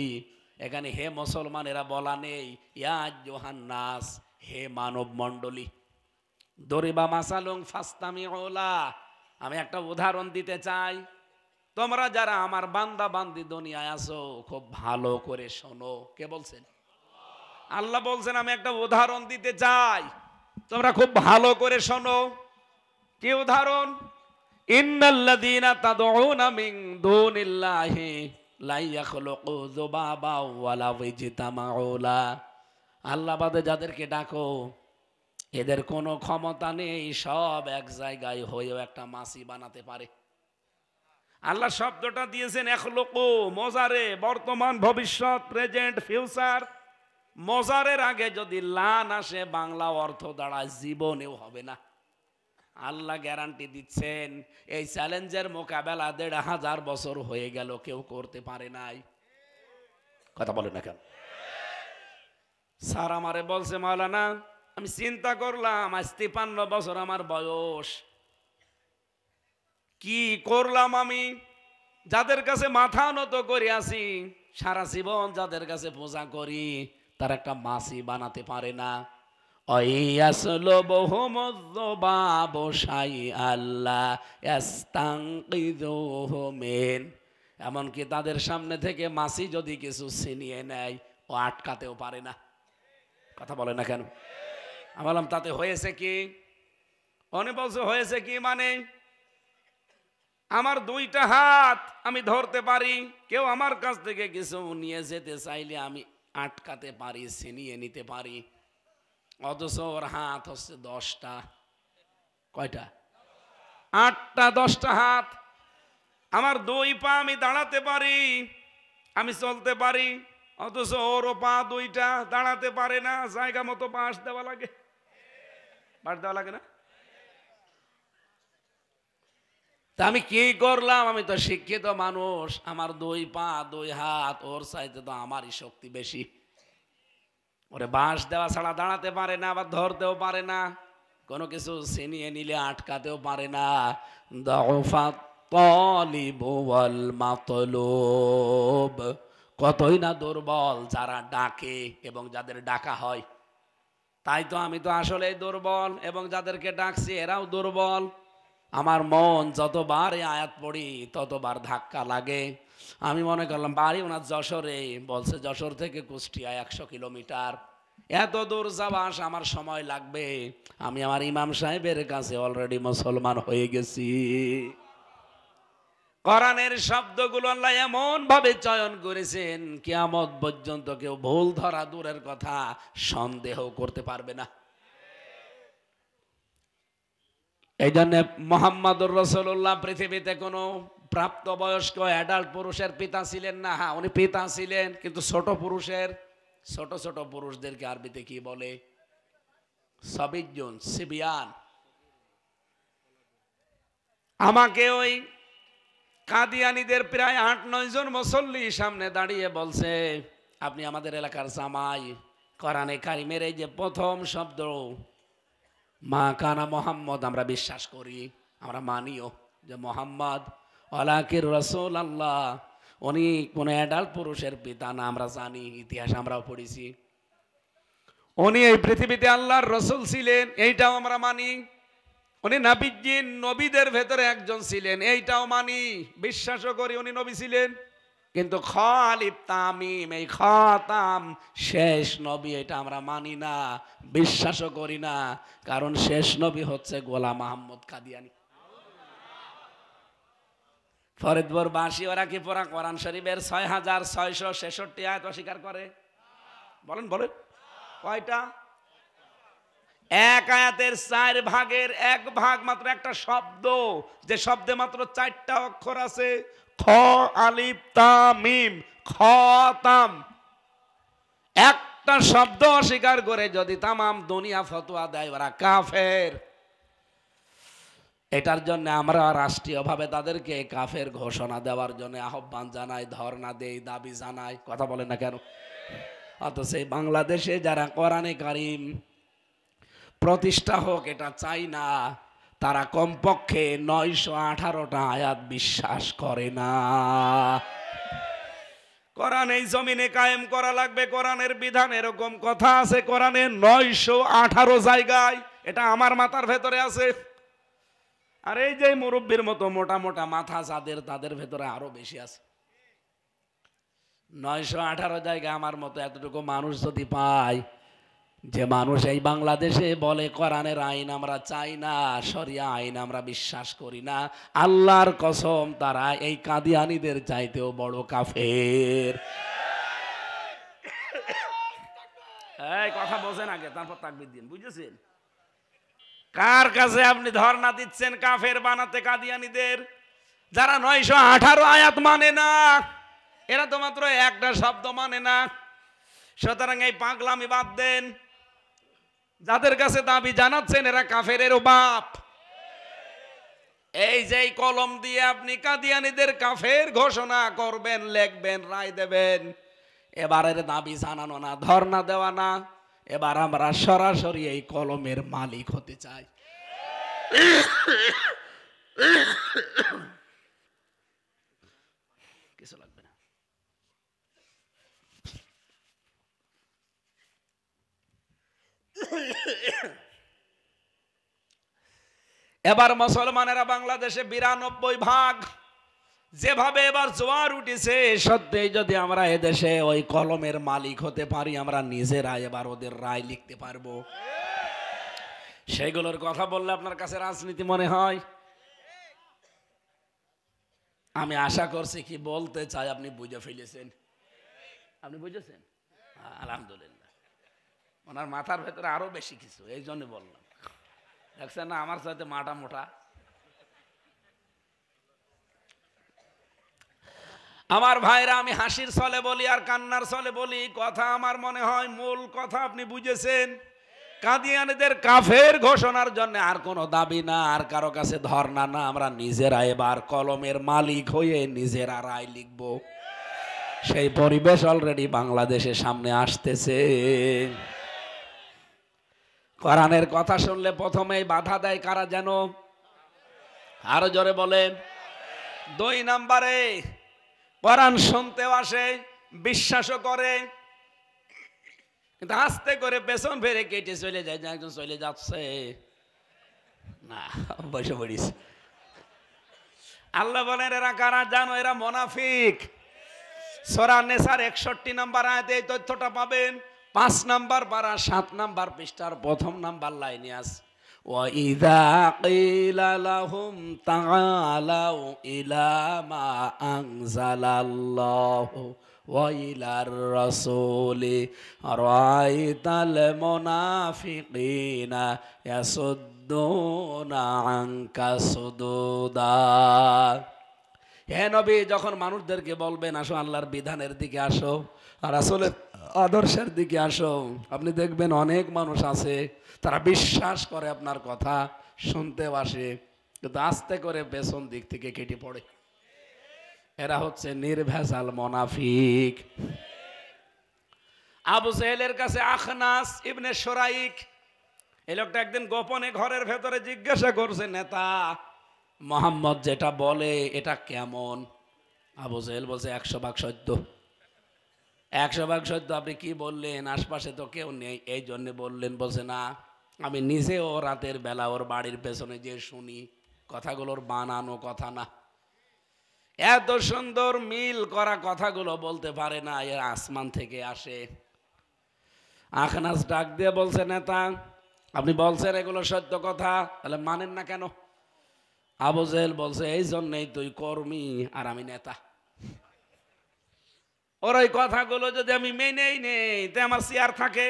Speaker 1: এখানে হে মুসলমানেরা বলা নেই, ইয়া আইয়ুহান নাস, হে মানব মণ্ডলী। দরিবা মাসালুন ফাসতামিউ লা, আমি একটা উদাহরণ দিতে চাই, তোমরা যারা আমার বান্দা বান্দি দুনিয়ায় আছো খুব ভালো করে শোনো। কে বলছেন? আল্লাহ বলছেন আমি একটা উদাহরণ দিতে চাই, তোমরা খুব ভালো করে শোনো। কি উদাহরণ? ইন্নাল্লাযীনা তাদউনা মিন দুনিল্লাহি লা ইয়াখলুকু যুবাবা ওয়ালা ইয়াজতামাউ লা। আল্লাহ বাদে যাদেরকে ডাকো এদের কোনো ক্ষমতা নেই, সব এক জায়গায় হয়েও একটা মাছি বানাতে পারে। আল্লাহ শব্দটা দিয়েছেন এখলুকু, মজারে, বর্তমান, ভবিষ্যৎ, প্রেজেন্ট, ফিউচার। মজারের আগে যদি লান আসে বাংলা অর্থ দাঁড়ায় জীবনেও হবে না। আল্লাহ গ্যারান্টি দিচ্ছেন এই চ্যালেঞ্জের মোকাবেলা ১৫০০ বছর হয়ে গেল, কেউ করতে পারে নাই। কথা বলে না কেন? স্যার আমারে বলছে মাওলানা, আমি চিন্তা করলাম আজ ৫৩ বছর আমার বয়স, কি করলাম আমি? যাদের কাছে মাথা নত করে আছি সারা জীবন, যাদের কাছে পূজা করি, তার একটা মাছি বানাতে পারে না। এমনকি তাদের সামনে থেকে মাছি যদি কিছু ছিনিয়ে নেয় ও আটকাতেও পারে না। কথা বলে না কেন? আমি বললাম তাতে হয়েছে কি? উনি বলছে হয়েছে কি মানে, আমার 2টা হাত আমি ধরতে পারি, কেউ আমার কাছ থেকে কিছু নিয়ে যেতে চাইলে আমি আটকাতে পারি, ছিনিয়ে নিতে পারি, অথচ ওর হাত হচ্ছে 10টা। কয়টা? 8টা 10টা হাত। আমার 2 পা আমি দাঁড়াতে পারি, আমি চলতে পারি, অথচ ওরও পা 2টা দাঁড়াতে পারে না, জায়গা মতো বাঁশ দেওয়া লাগে। বাঁশ দেওয়া লাগে না? তা আমি কি করলাম? আমি তো শিক্ষিত মানুষ, আমার 2 পা 2 হাত, ওর চাইতে তো আমারই শক্তি বেশি। ওরে বাঁশ দেওয়া ছাড়া দাঁড়াতে পারে না, আবার ধরতেও পারে না, কোনো কিছু ছিনিয়ে নিলে আটকাতেও পারে না। দাউফাত তালিবু ওয়াল মাতলুব, কতই না দুর্বল যারা ডাকে এবং যাদের ডাকা হয়। তাই তো আমি তো আসলে দুর্বল, এবং যাদেরকে ডাকছি এরাও দুর্বল। আমার মন যতবার এই আয়াত পড়ি ততবার ধাক্কা লাগে। আমি মনে করলাম বাড়ি ওনার যশোরে, বলছে যশোর থেকে কুষ্টিয়া 100 কিলোমিটার, এত দূর যাওয়া আসা আমার সময় লাগবে। আমি আমার ইমাম সাহেবের কাছে অলরেডি মুসলমান হয়ে গেছি। কোরআনের শব্দগুলো আল্লাহ এমন ভাবে চয়ন করেছেন কিয়ামত পর্যন্ত কেউ ভুল ধরা দূরের কথা সন্দেহ করতে পারবে না। এই জন্য মুহাম্মদুর রাসূলুল্লাহ পৃথিবীতে কোনো প্রাপ্তবয়স্ক অ্যাডাল্ট পুরুষের পিতা ছিলেন না। হ্যাঁ, উনি পিতা ছিলেন, কিন্তু ছোট পুরুষের, ছোট ছোট পুরুষদেরকে আরবিতে কি বলে? সাবিয়ুন, সিবিয়ান। আমাকে ওই কাদিয়ানীদের প্রায় 8-9 জন মুসল্লি সামনে দাঁড়িয়ে বলছে, আপনি আমাদের এলাকার জামাই, কোরআনে কারিমের এই যে প্রথম শব্দ মা কানা মোহাম্মদ আমরা বিশ্বাস করি, আমরা মানিও যে মোহাম্মদ ওয়ালাকির রাসূলুল্লাহ, উনি কোন অ্যাডাল্ট পুরুষের পিতা না, আমরা জানি, ইতিহাস আমরাও পড়েছি। উনি এই পৃথিবীতে আল্লাহর রাসূল ছিলেন, এইটাও আমরা মানি। উনি নবীজিন, নবীদের ভেতরে একজন ছিলেন, এইটাও মানি, বিশ্বাসও করি উনি নবী ছিলেন। কিন্তু খালিফ তামিম, এই খাতাম, শেষ নবী, এটা আমরা মানি না, বিশ্বাসও করি না। কারণ শেষ নবী হচ্ছে গোলাম আহমদ কাদিয়ানী। ফরিদপুরবাসী ওরা কি পড়া কোরআন শরীফের 6666 আয়াত অস্বীকার করে? বলেন বলেন। কয়টা? এক আয়াতের 4 ভাগের 1 ভাগ মাত্র একটা শব্দ, যে শব্দে মাত্র 4টা অক্ষর আছে, খ আলিফ তা মিম, খতাম। একটা শব্দ অস্বীকার করে যদি তামাম দুনিয়া ফতোয়া দেয় ওরা কাফের। এটার জন্য আমরা রাষ্ট্রীয়ভাবে তাদেরকে কাফের ঘোষণা দেওয়ার জন্য আহ্বান জানাই, ধর্ণা দেই, দাবি জানাই। কথা বলেন না কেন? অথচ এই বাংলাদেশে যারা কোরআনে কারিম প্রতিষ্ঠা হোক এটা চাই না, তারা কমপক্ষে 918টা আয়াত বিশ্বাস করে না। কোরআন এই জমিনে কায়েম করা লাগবে, কোরআনের বিধান এরকম কথা আছে কোরআনে 918 জায়গায়। এটা আমার মাথার ভেতরে আছে। আর এই যে মুরব্বীর মতো মোটা মোটা মাথা যাদের, তাদের ভেতরে আরো বেশি আছে। 918 জায়গায় আমার মতো এতটুকু মানুষ যদি পায়, যে মানুষ এই বাংলাদেশে বলে কোরআনের আইন আমরা চাই না, শরিয়া আইন আমরা বিশ্বাস করি না, আল্লাহর কসম তারা এই কাদিয়ানীদের চাইতেও বড় কাফের। এই কথা বোঝেন আগে, তারপর তাকবীর দিন। বুঝেছেন? কার কাছে আপনি ধর্ণা দিচ্ছেন কাফের বানাতে কাদিয়ানীদের? যারা 918 আয়াত মানে না, এরা তো মাত্র একটা শব্দ মানে না। সুতরাং এই পাগলামি বাদ দেন। যাদের কাছে দাবি জানাচ্ছেন এরা কাফেরেরও বাপ। এই যে কলম দিয়ে আপনি কাদিয়ানীদের কাফের ঘোষণা করবেন, লিখবেন, রায় দেবেন, এবারের দাবি জানানো না, ধর্ণা দেওয়া না, এবার আমরা সরাসরি এই কলমের মালিক হতে চাই। কিছু লাগবে না। এবার মুসলমানেরা বাংলাদেশে 92%। যেভাবে এবার জোয়ার উঠেছে, সত্যি যদি আমরা এদেশে ওই কলমের মালিক হতে পারি, আমরা নিজেরা এবার ওদের রায় লিখতে পারবো। সেগুলোর কথা বললে আপনার কাছে রাজনীতি মনে হয়? আমি আশা করছি কি বলতে চাই আপনি বুঝে ফেলেছেন। আপনি বুঝেছেন? আলহামদুলিল্লাহ। ওনার মাথার ভেতরে আরো বেশি কিছু, এই জন্য বললাম। দেখছেন না আমার সাথে মাটা মোটা। আমার ভাইরা, আমি হাসির ছলে বলি আর কান্নার ছলে বলি, কথা আমার মনে হয় মূল কথা আপনি বুঝেছেন। কাদিয়ানীদের কাফের ঘোষণার জন্য আর কোনো দাবি না, আর কারো কাছে ধর্ণা না, আমরা নিজেরা এবার কলমের মালিক হয়ে নিজেরা রায় লিখব। সেই পরিবেশ অলরেডি বাংলাদেশের সামনে আসতেছে। কোরআনের কথা শুনলে প্রথমেই বাধা দেয় কারা যেন? আরো জোরে বলেন। 2 নম্বরে কোরআন শুনতেও আসে, বিশ্বাসও করে, কিন্তু আস্তে করে পেছন ফিরে কেটে চলে যায়। যে একজন চলে যাচ্ছে না, বসে পড়িস। আল্লাহ বলেন এরা কারা জানো? এরা মুনাফিক। সূরা নিসার 61 নম্বর আয়াতে এই তথ্যটা পাবেন। 5 নম্বর পারা 7 নম্বর পৃষ্ঠার 1ম নম্বর লাইনে আছে, وَإِذَا قِيلَ لَهُمْ تَعَالَوْا إِلَى مَا أَنزَلَ اللَّهُ وَإِلَى الرَّسُولِ رَأَيْتَ الْمُنَافِقِينَ يَصُدُّونَ عَنكَ صُدُودًا। হে নবী, যখন মানুষদেরকে বলবেন আসো আল্লাহর বিধানের দিকে আসো, আর রাসূলের আদর্শের দিকে আসো, আপনি দেখবেন অনেক মানুষ আছে তারা বিশ্বাস করে আপনার কথা, শুনতেও আসে, কিন্তু আস্তে করে পেছন দিক থেকে কেটে পড়ে। এরা হচ্ছে নির্ভেজাল মুনাফিক। আবু জেহেলের কাছে আখনাস ইবনে শুরাইক, এই লোকটা একদিন গোপনে ঘরের ভেতরে জিজ্ঞাসা করছে, নেতা মোহাম্মদ যেটা বলে এটা কেমন? আবু জেহেল বলছে 100 ভাগ সত্য। 100 ভাগ সত্য? আপনি কি বললেন? আশপাশে তো কেউ নেই এই জন্য বললেন। বলছে না, আমি নিজেও রাতের বেলা ওর বাড়ির পেছনে যে শুনি, কথাগুলোর বানানো কথা না, এত সুন্দর মিল করা কথাগুলো বলতে পারে না, এর আসমান থেকে আসে। আখনাস ডাক দিয়ে বলছে, নেতা আপনি বলছেন এগুলো সত্য কথা, তাহলে মানেন না কেন? আবু জেহেল বলছে, এই জন্যই তুই কর্মী আর আমি নেতা। ওর ওই কথাগুলো যদি আমি মেনেই নেই তে আমার চেয়ার থাকে,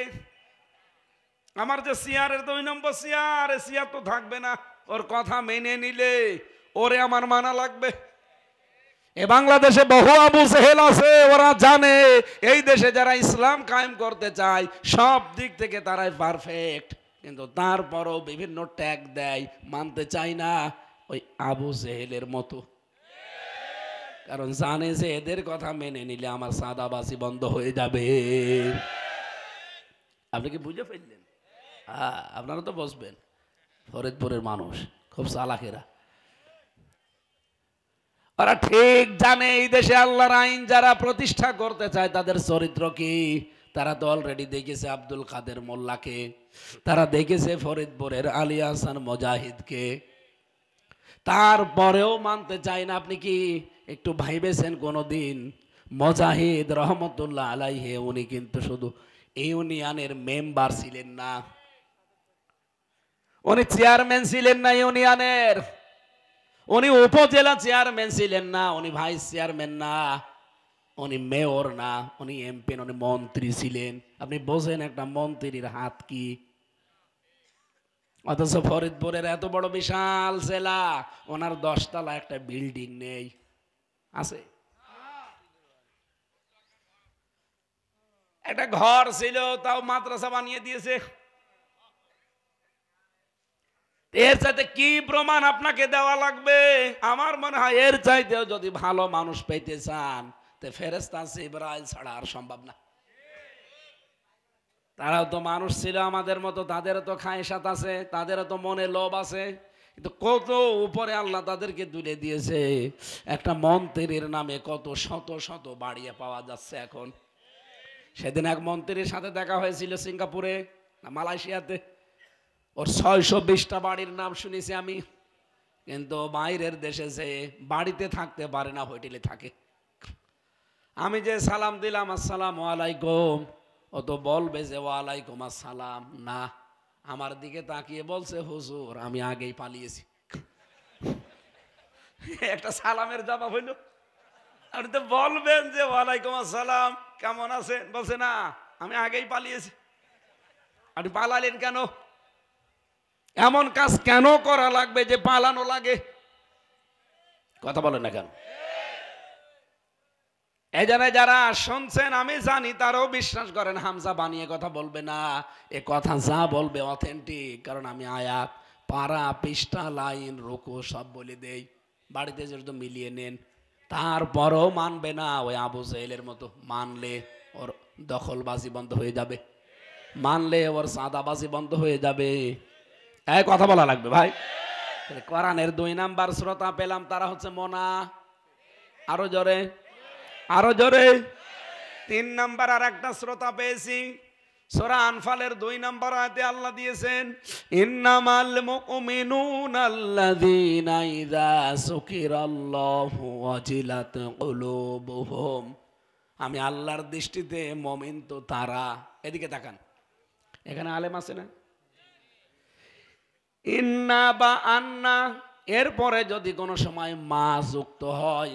Speaker 1: আমার যে চেয়ারের 2 নম্বর চেয়ার, চেয়ার তো থাকবে না, ওর কথা মেনে নিলে ওরে আমার মানা লাগবে। এ বাংলাদেশে বহু আবু জেহেল আছে, ওরা জানে এই দেশে যারা ইসলাম কায়েম করতে চায় সব দিক থেকে তারাই পারফেক্ট, কিন্তু তারপরও বিভিন্ন ট্যাগ দেয়, মানতে চায় না ওই আবু জেহেলের মতো। কারণ জানে যে এদের কথা মেনে নিলে আমার সাদাবাজি বন্ধ হয়ে যাবে। আপনি কি বুঝে ফেললেন? হ্যাঁ, আপনারা তো বসবেন, ফরিদপুরের মানুষ খুব চালাকেরা, ওরা ঠিক জানে এই দেশে আল্লাহর আইন যারা প্রতিষ্ঠা করতে চায় তাদের চরিত্র কি। তারা তো অলরেডি দেখেছে আব্দুল কাদের মোল্লাকে, তারা দেখেছে ফরিদপুরের আলী হাসান মুজাহিদকে, তারপরেও মানতে চায় না। আপনি কি একটু ভাইবেছেন কোনোদিন? মুজাহিদ রহমতুল্লাহ আলাইহি উনি কিন্তু শুধু ইউনিয়নের মেম্বার ছিলেন না, উনি চেয়ারম্যান ছিলেন না ইউনিয়নের, উনি উপজেলা চেয়ারম্যান ছিলেন না, উনি ভাইস চেয়ারম্যান না, উনি মেয়র না, উনি এমপি, উনি মন্ত্রী ছিলেন। আপনি বোঝেন একটা মন্ত্রীর হাত কি? অথচ ফরিদপুরের এত বড় বিশাল জেলা, ওনার 10 তলা একটা বিল্ডিং নেই, আছে? একটা ঘর ছিল, তাও মাদ্রাসা বানিয়ে দিয়েছে। এর চাইতে কি প্রমাণ আপনাকে দেওয়া লাগবে? আমার মনে হয় এর চাইতেও যদি ভালো মানুষ পেতে চান তো ফেরেশতা জিবরাইল ছাড়া আর সম্ভব না। তারাও তো মানুষ ছিল আমাদের মতো, তাদেরও তো খায়সাত আছে, তাদেরও তো মনে লোভ আছে, কিন্তু কত উপরে আল্লাহ তাদেরকে তুলে দিয়েছে। একটা মন্ত্রীর নামে কত শত শত বাড়িয়ে পাওয়া যাচ্ছে এখন। সেদিন এক মন্ত্রীর সাথে দেখা হয়েছিল সিঙ্গাপুরে না মালয়েশিয়াতে, ওর 620টা বাড়ির নাম শুনেছি আমি, কিন্তু বাইরের দেশে যে বাড়িতে থাকতে পারে না, হোটেলে থাকে। আমি যে সালাম দিলাম আসসালামু আলাইকুম, ও তো বলবে যে ওয়ালাইকুম আসসালাম না, আমার দিকে তাকিয়ে বলছে হুজুর আমি আগেই পালিয়েছি। একটা সালামের জবাব হইল। আপনি তো বলবেন যে ওয়ালাইকুম আসসালাম কেমন আছেন, বলছে না আমি আগেই পালিয়েছি। আপনি পালালেন কেন? এমন কাজ কেন করা লাগবে যে পালানো লাগে? কথা বলেন না কেন? এই জায়গায় যারা শুনছেন আমি জানি তারাও বিশ্বাস করেন হামজা বানিয়ে কথা বলবে না, এ কথা যা বলবে অথেন্টিক। কারণ আমি আয়াত, পারা, পৃষ্ঠা, লাইন, রুকু সব বলে দেই, বাড়িতে যেহেতু মিলিয়ে নেন। তারপরও মানবে না ওই আবু জেহেলের মতো। মানলে ওর দখলবাজি বন্ধ হয়ে যাবে, মানলে ওর সাদাবাজি বন্ধ হয়ে যাবে। এই কথা বলা লাগবে ভাই। কোরআনের 2 নাম্বার শ্রোতা পেলাম, তারা হচ্ছে মোনা। আরো জোরে, আরো জোরে। 3 নাম্বার আর একটা শ্রোতা পেয়েছি, সূরা আনফালের 2 নাম্বার আয়াতে আল্লাহ দিয়েছেন ইন্নামাল মুমিনুনা আল্লাযীনা ইযা যুকিরাল্লাহু ওয়াজিলাত কুলুবুহুম। আমি আল্লাহর দৃষ্টিতে মুমিন তো তারা। এদিকে তাকান, এখানে আলেম আছে না? ইন্না বা আন্না এরপরে যদি কোনো সময় মা যুক্ত হয়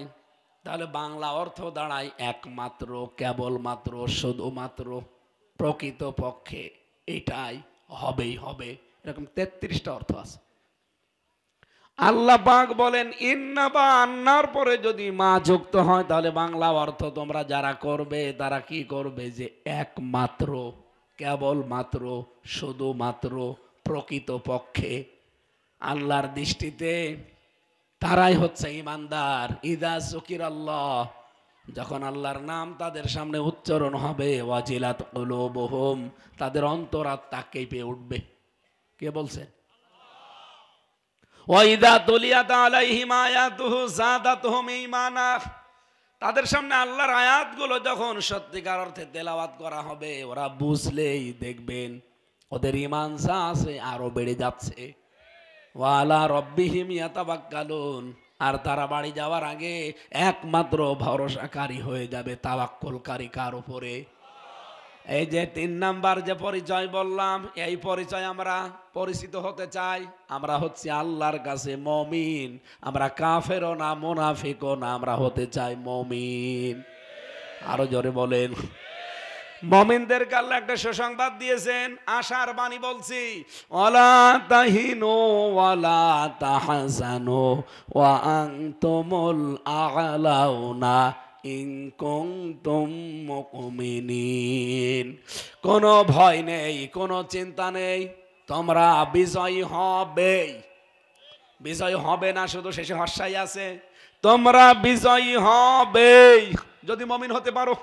Speaker 1: তাহলে বাংলা অর্থ দাঁড়ায় একমাত্র, কেবলমাত্র, শুধুমাত্র, প্রকৃত পক্ষে, এটাই, হবেই হবে, এরকম 33টা অর্থ আছে। আল্লাহ পাক বলেন ইন্না বা আন্নার পরে যদি মা যুক্ত হয় তাহলে বাংলা অর্থ তোমরা যারা করবে তারা কি করবে? যে একমাত্র, কেবলমাত্র, শুধুমাত্র, প্রকৃত পক্ষে আল্লাহর দৃষ্টিতে তারাই হচ্ছে ঈমানদার। ইযা যুকিরাল্লাহ, যখন আল্লাহর নাম তাদের সামনে উচ্চারণ হবে, ওয়াজিলাত কুলুবুহুম, তাদের অন্তরাত্মা কেঁপে উঠবে। কে বলছেন? ওয়া ইযা তুলিয়াত আলাইহিম আয়াতুহু যাদাতুহুম ঈমানা, তাদের সামনে আল্লাহর আয়াতগুলো যখন সত্যিকার অর্থে তেলাওয়াত করা হবে, ওরা বুঝলেই দেখবেন ওদের ঈমান যা আছে আরো বেড়ে যাচ্ছে। ওয়া আলা রাব্বিহিম ইয়াতাওয়াক্কালুন, আর তারা বাড়ি যাওয়ার আগে একমাত্র ভরসাকারী হয়ে যাবে, তাওয়াক্কুলকারী কার উপরে? এই যে 3 নাম্বার যে পরিচয় বললাম, এই পরিচয় আমরা পরিচিত হতে চাই। আমরা হচ্ছে আল্লাহর কাছে মুমিন, আমরা কাফেরও না মুনাফিকও না, আমরা হতে চাই মুমিন। আরো জোরে বলেন। মুমিনদেরকে আল্লাহ একটা সুসংবাদ দিয়েছেন, আশার বাণী বলছি, ওয়ালা তাহিনু ওয়ালা তাহজানু ওয়া আনতুমুল আ'লাউনা ইন কুনতুম মুমিনিন। কোনো ভয় নেই, কোনো চিন্তা নেই, তোমরা বিজয়ী হবেই। বিজয়ী হবে না শুধু শেষে হর্ষাই আছে, তোমরা বিজয়ী হবেই যদি মুমিন হতে পারো।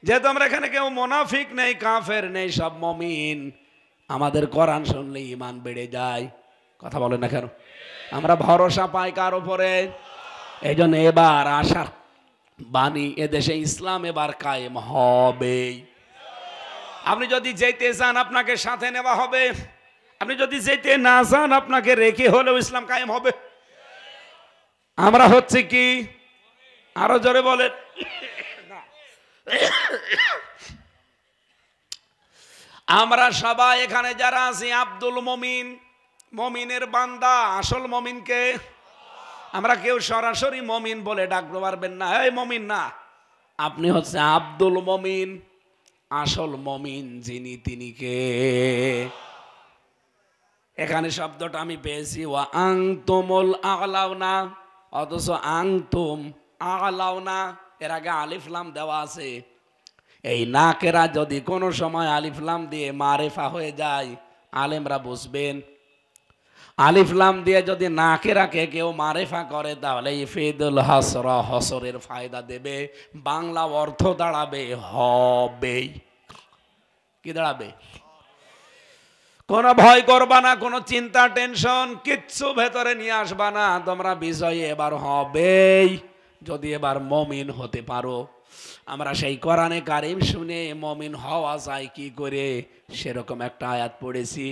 Speaker 1: যেহেতু আমরা এখানে কেউ মুনাফিক নেই, কাফের নেই, সব মুমিন, আমাদের কোরআন শুনলে ঈমান বেড়ে যায়। কথা বলেন না কেন? আমরা ভরসা পাই কার উপরে? এই জন্য এবার আশার বাণী, এদেশে ইসলাম এবার কায়েম হবে। আপনি যদি যেতে চান আপনাকে সাথে নেওয়া হবে, আপনি যদি যেতে না চান আপনাকে রেখে হলেও ইসলাম কায়েম হবে। আমরা হচ্ছে কি, আরো জোরে বলেন, আমরা সবাই এখানে যারা আছি আব্দুল মমিন, মমিনের বান্দা। আসল মমিনকে আমরা কেউ সরাসরি মমিন বলে ডাকতে পারবেন না, এই মমিন না, আপনি হচ্ছে আব্দুল মমিন। আসল মমিন যিনি, তিনি কে? এখানে শব্দটা আমি পেয়েছি ওয়া আনতুমুল আ'লাউনা, অথচ আনতুম আ'লাউনা এর আগে আলিফ লাম দেওয়া আছে। এই নাকেরা যদি কোনো সময় আলিফ লাম দিয়ে মারেফা হয়ে যায়, আলেমরা বুঝবেন। আলিফ লাম দিয়ে যদি নাকেরাকে কেউ মারেফা করে তাহলে ইফিদুল হাসর, হসরের ফায়দা দেবে, বাংলা অর্থ দাঁড়াবে হবে। কি দাঁড়াবে? কোনো ভয় করবা না, কোনো চিন্তা টেনশন কিচ্ছু ভেতরে নিয়ে আসবা না, তোমরা বিজয়ী এবার হবেই যদি এবার মমিন হতে পারো। আমরা সেই কোরআনে কারিম শুনে মমিন হওয়া যায় কি করে, সেরকম একটা আয়াত পড়েছি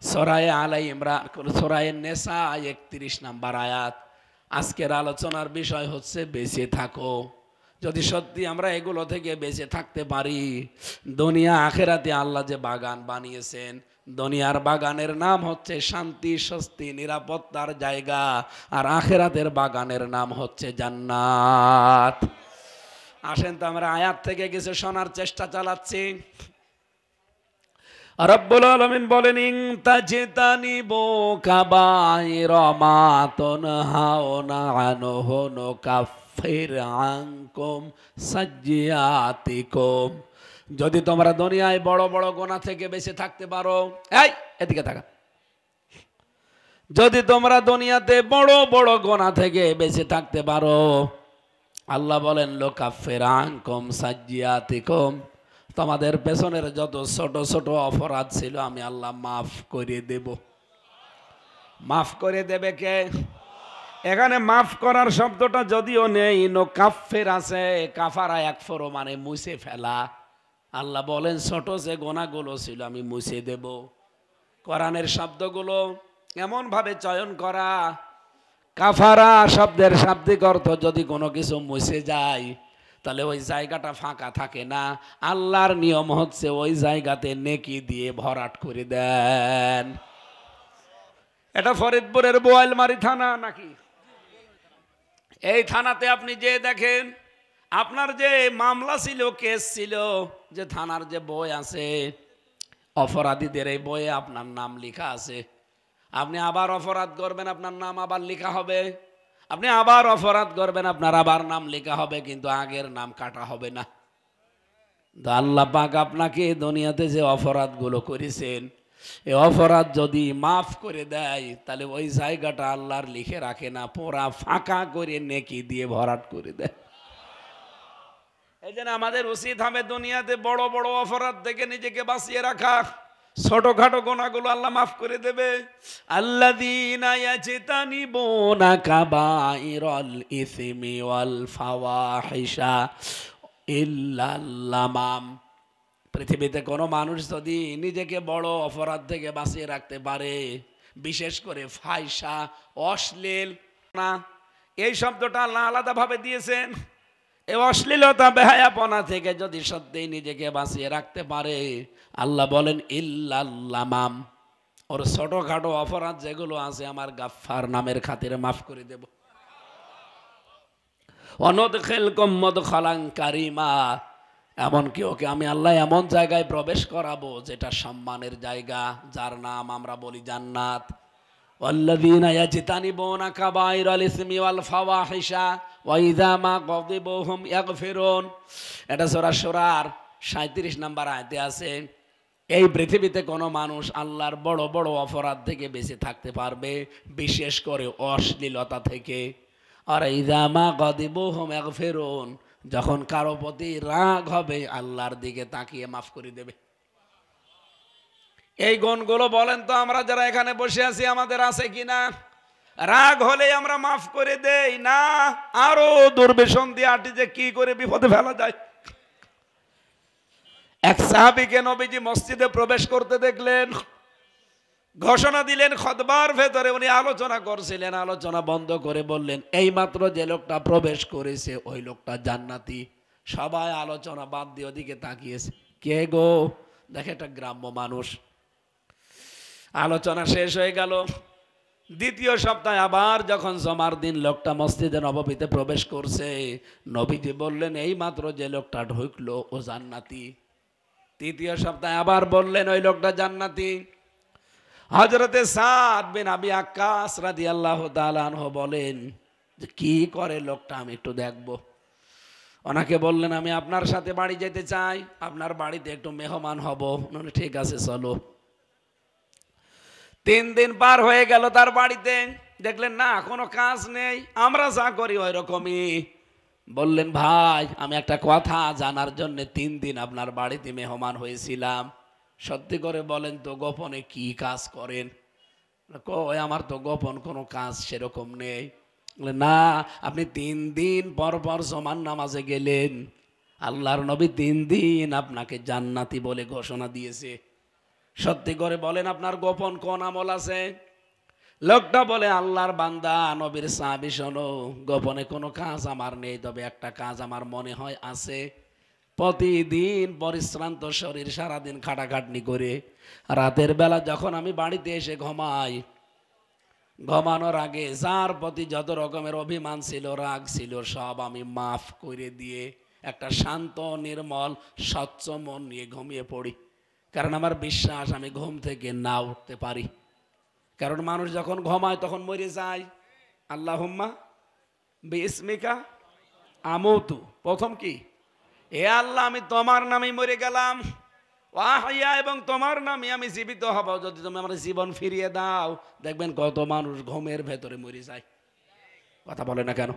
Speaker 1: সূরায়ে আলে ইমরান, সূরায়ে নিসা 31 নম্বর আয়াত। আজকের আলোচনার বিষয় হচ্ছে বেঁচে থাকো। যদি সত্যি আমরা এগুলো থেকে বেঁচে থাকতে পারি, দুনিয়া আখেরাতে আল্লাহ যে বাগান বানিয়েছেন, দুনিয়ার বাগানের নাম হচ্ছে শান্তি, স্বস্তি, নিরাপত্তার জায়গা, আর আখেরাতের বাগানের নাম হচ্ছে জান্নাত। আসেন তো আমরা আয়াত থেকে কিছু শোনার চেষ্টা চালাচ্ছি। রব্বুল আলামিন বলেন, ইন তাজতানিবু কাবাইরা মা তুনহাউনা আনহু নুকাফির আনকুম সাইয়্যাতিকুম। যদি তোমরা দুনিয়ায় বড় বড় গুনাহ থেকে বেঁচে থাকতে পারো, এই এদিকে তাকা, যদি তোমরা দুনিয়াতে বড় বড় গুনাহ থেকে বেঁচে থাকতে পারো, আল্লাহ বলেন নুকাফির আনকুম সাইয়্যাতিকুম, তোমাদের পেছনের যত ছোট ছোট অপরাধ ছিল আমি আল্লাহ মাফ করে দেব। মাফ করে দেবে কে? এখানে মাফ করার শব্দটা যদিও নেই, নো কাফের আছে, কাফারা একফরো মানে মুছে ফেলা। আল্লাহ বলেন ছোট যে গোনাগুলো ছিল আমি মুছে দেব। কোরআনের শব্দগুলো এমন ভাবে চয়ন করা, কাফারা শব্দের শাব্দিক অর্থ যদি কোনো কিছু মুছে যায় তাহলে ওই জায়গাটা ফাঁকা থাকে না। আল্লাহর নিয়ম হচ্ছে ওই জায়গাতে নেকি দিয়ে ভরাট করে দেন। এটা ফরিদপুরের বোয়ালমারি থানা নাকি? এই থানাতে আপনি যে দেখেন, আপনার যে মামলা ছিল, কেস ছিল, যে থানার যে বই আছে অপরাধীদের, এই বইয়ে আপনার নাম লেখা আছে। আপনি আবার অপরাধ করবেন, আপনার নাম আবার লেখা হবে। আপনি আবার অপরাধ করবেন, আপনার আবার নাম লেখা হবে, কিন্তু আগের নাম কাটা হবে না। আল্লাহ পাক আপনাকে দুনিয়াতে যে অপরাধগুলো করেছেন, এই অপরাধ যদি মাফ করে দেয় তাহলে ওই জায়গাটা আল্লাহর লিখে রাখে না, পুরা ফাঁকা করে নেকি দিয়ে ভরাট করে দেয়। এই জন্য আমাদের উচিত হবে দুনিয়াতে বড় বড় অপরাধ থেকে নিজেকে বাঁচিয়ে রাখা। ছোটখাটো গুনাহগুলো আল্লাহ মাফ করে দেবে। আল্লাযীনা ইয়াজতানিবুনা কাবাইরাল ইসমি ওয়াল ফাওয়াহিশা ইল্লাল লামাম। পৃথিবীতে কোনো মানুষ যদি নিজেকে বড় অপরাধ থেকে বাঁচিয়ে রাখতে পারে, বিশেষ করে ফাহিশা, অশ্লীল না, এই শব্দটা আল্লাহ আলাদাভাবে দিয়েছেন। এই অশ্লীলতা, বেহায়াপনা থেকে যদি সত্যিই নিজেকে বাঁচিয়ে রাখতে পারে, আল্লাহ বলেন ইল্লাল লামাম, ওর ছোটখাটো অপরাধ যেগুলো আছে আমার গাফফার নামের খাতিরে মাফ করে দেব। অনুদখিলকুম মুদখালান কারীমা, এমনকি ওকে আমি আল্লাহ এমন জায়গায় প্রবেশ করাবো যেটা সম্মানের জায়গা, যার নাম আমরা বলি জান্নাত। ওয়াল্লাযীনা ইয়াজতানিবুনা কাবাইরাল ইসমি ওয়াল ফাওয়াহিশা ওয়া ইযা মা গাযিবু হুম ইয়াগফিরুন। এটা সূরা শুরার 37 নম্বর আয়াতে আছে। এই পৃথিবীতে কোনো মানুষ আল্লাহর বড় বড় অপরাধ থেকে বেঁচে থাকতে পারবে, বিশেষ করে অশ্লীলতা থেকে। আর ইযা মা গাযিবু হুম ইয়াগফিরুন, যখন কারো প্রতি রাগ হবে আল্লাহর দিকে তাকিয়ে মাফ করে দেবে। এই গুণগুলো বলেন তো আমরা যারা এখানে বসে আছি আমাদের আছে কিনা? রাগ হলে আমরা মাফ করে দেই না, আরো দুর্বেশন দিয়ে আটি যে কি করে বিপদে ফেলা যায়। এক সাহাবীকে নবীজি মসজিদে প্রবেশ করতে দেখলেন, ঘোষণা দিলেন খুতবার ভেতরে, উনি আলোচনা করছিলেন, আলোচনা বন্ধ করে বললেন, এই মাত্র যে লোকটা প্রবেশ করেছে ওই লোকটা জান্নাতি। সবাই আলোচনা বাদ দিয়ে ওদিকে তাকিয়েছে। কে গো? দেখে একটা গ্রাম্য মানুষ। আলোচনা শেষ হয়ে গেল। দ্বিতীয় সপ্তাহে আবার যখন জমার দিন লোকটা মসজিদে নববীতে প্রবেশ করছে, নবীজি বললেন এই মাত্র যে লোকটা ঢুকলো ও জান্নাতি। তৃতীয় সপ্তাহে আবার বললেন ওই লোকটা জান্নাতি। হযরতে সাদ বিন আবি আক্কাস রাদিয়াল্লাহু তাআলা আনহু বলেন যে কি করে লোকটা, আমি একটু দেখব। ওনাকে বললেন আমি আপনার সাথে বাড়ি যেতে চাই, আপনার বাড়িতে একটু মেহমান হব। উনি ঠিক আছে চলো। 3 দিন পার হয়ে গেল তার বাড়িতে, দেখলেন না কোনো কাজ নেই, আমরা যা করি ওই রকমই। বললেন ভাই আমি একটা কথা জানার জন্য 3 দিন আপনার বাড়িতে মেহমান হয়েছিলাম, সত্যি করে বলেন তো গোপনে কি কাজ করেন? কই আমার তো গোপন কোনো কাজ সেরকম নেই। না, আপনি 3 দিন পর পর জমান নামাজে গেলেন, আল্লাহর নবী 3 দিন আপনাকে জান্নাতি বলে ঘোষণা দিয়েছে। সত্যি করে বলেন আপনার গোপন কোন আমল আছে? লোকটা বলে আল্লাহর বান্দা নবীর সাহাবী শোনো, গোপনে কোনো কাজ আমার নেই, তবে একটা কাজ আমার মনে হয় আছে। প্রতিদিন পরিশ্রান্ত শরীর সারাদিন খাটাখাটনি করে রাতের বেলা যখন আমি বাড়িতে এসে ঘুমাই, ঘুমানোর আগে যার প্রতি যত রকমের অভিমান ছিল, রাগ ছিল, সব আমি মাফ করে দিয়ে একটা শান্ত নির্মল স্বচ্ছ মন নিয়ে ঘুমিয়ে পড়ি। কারণ আমার বিশ্বাস আমি ঘুম থেকে না উঠতে পারি। কারণ মানুষ যখন ঘুমায় তখন মরে যায়। আল্লাহুম্মা বিইসমিকা আমুতু, প্রথম কি? এ আল্লাহ আমি তোমার নামে মরে গেলাম, ওয়াহিয়া এবং তোমার নামে আমি জীবিত হব, যদি তুমি আমার জীবন ফিরিয়ে দাও। দেখবেন কত মানুষ ঘুমের ভেতরে মরে যায়। কথা বলে না কেন?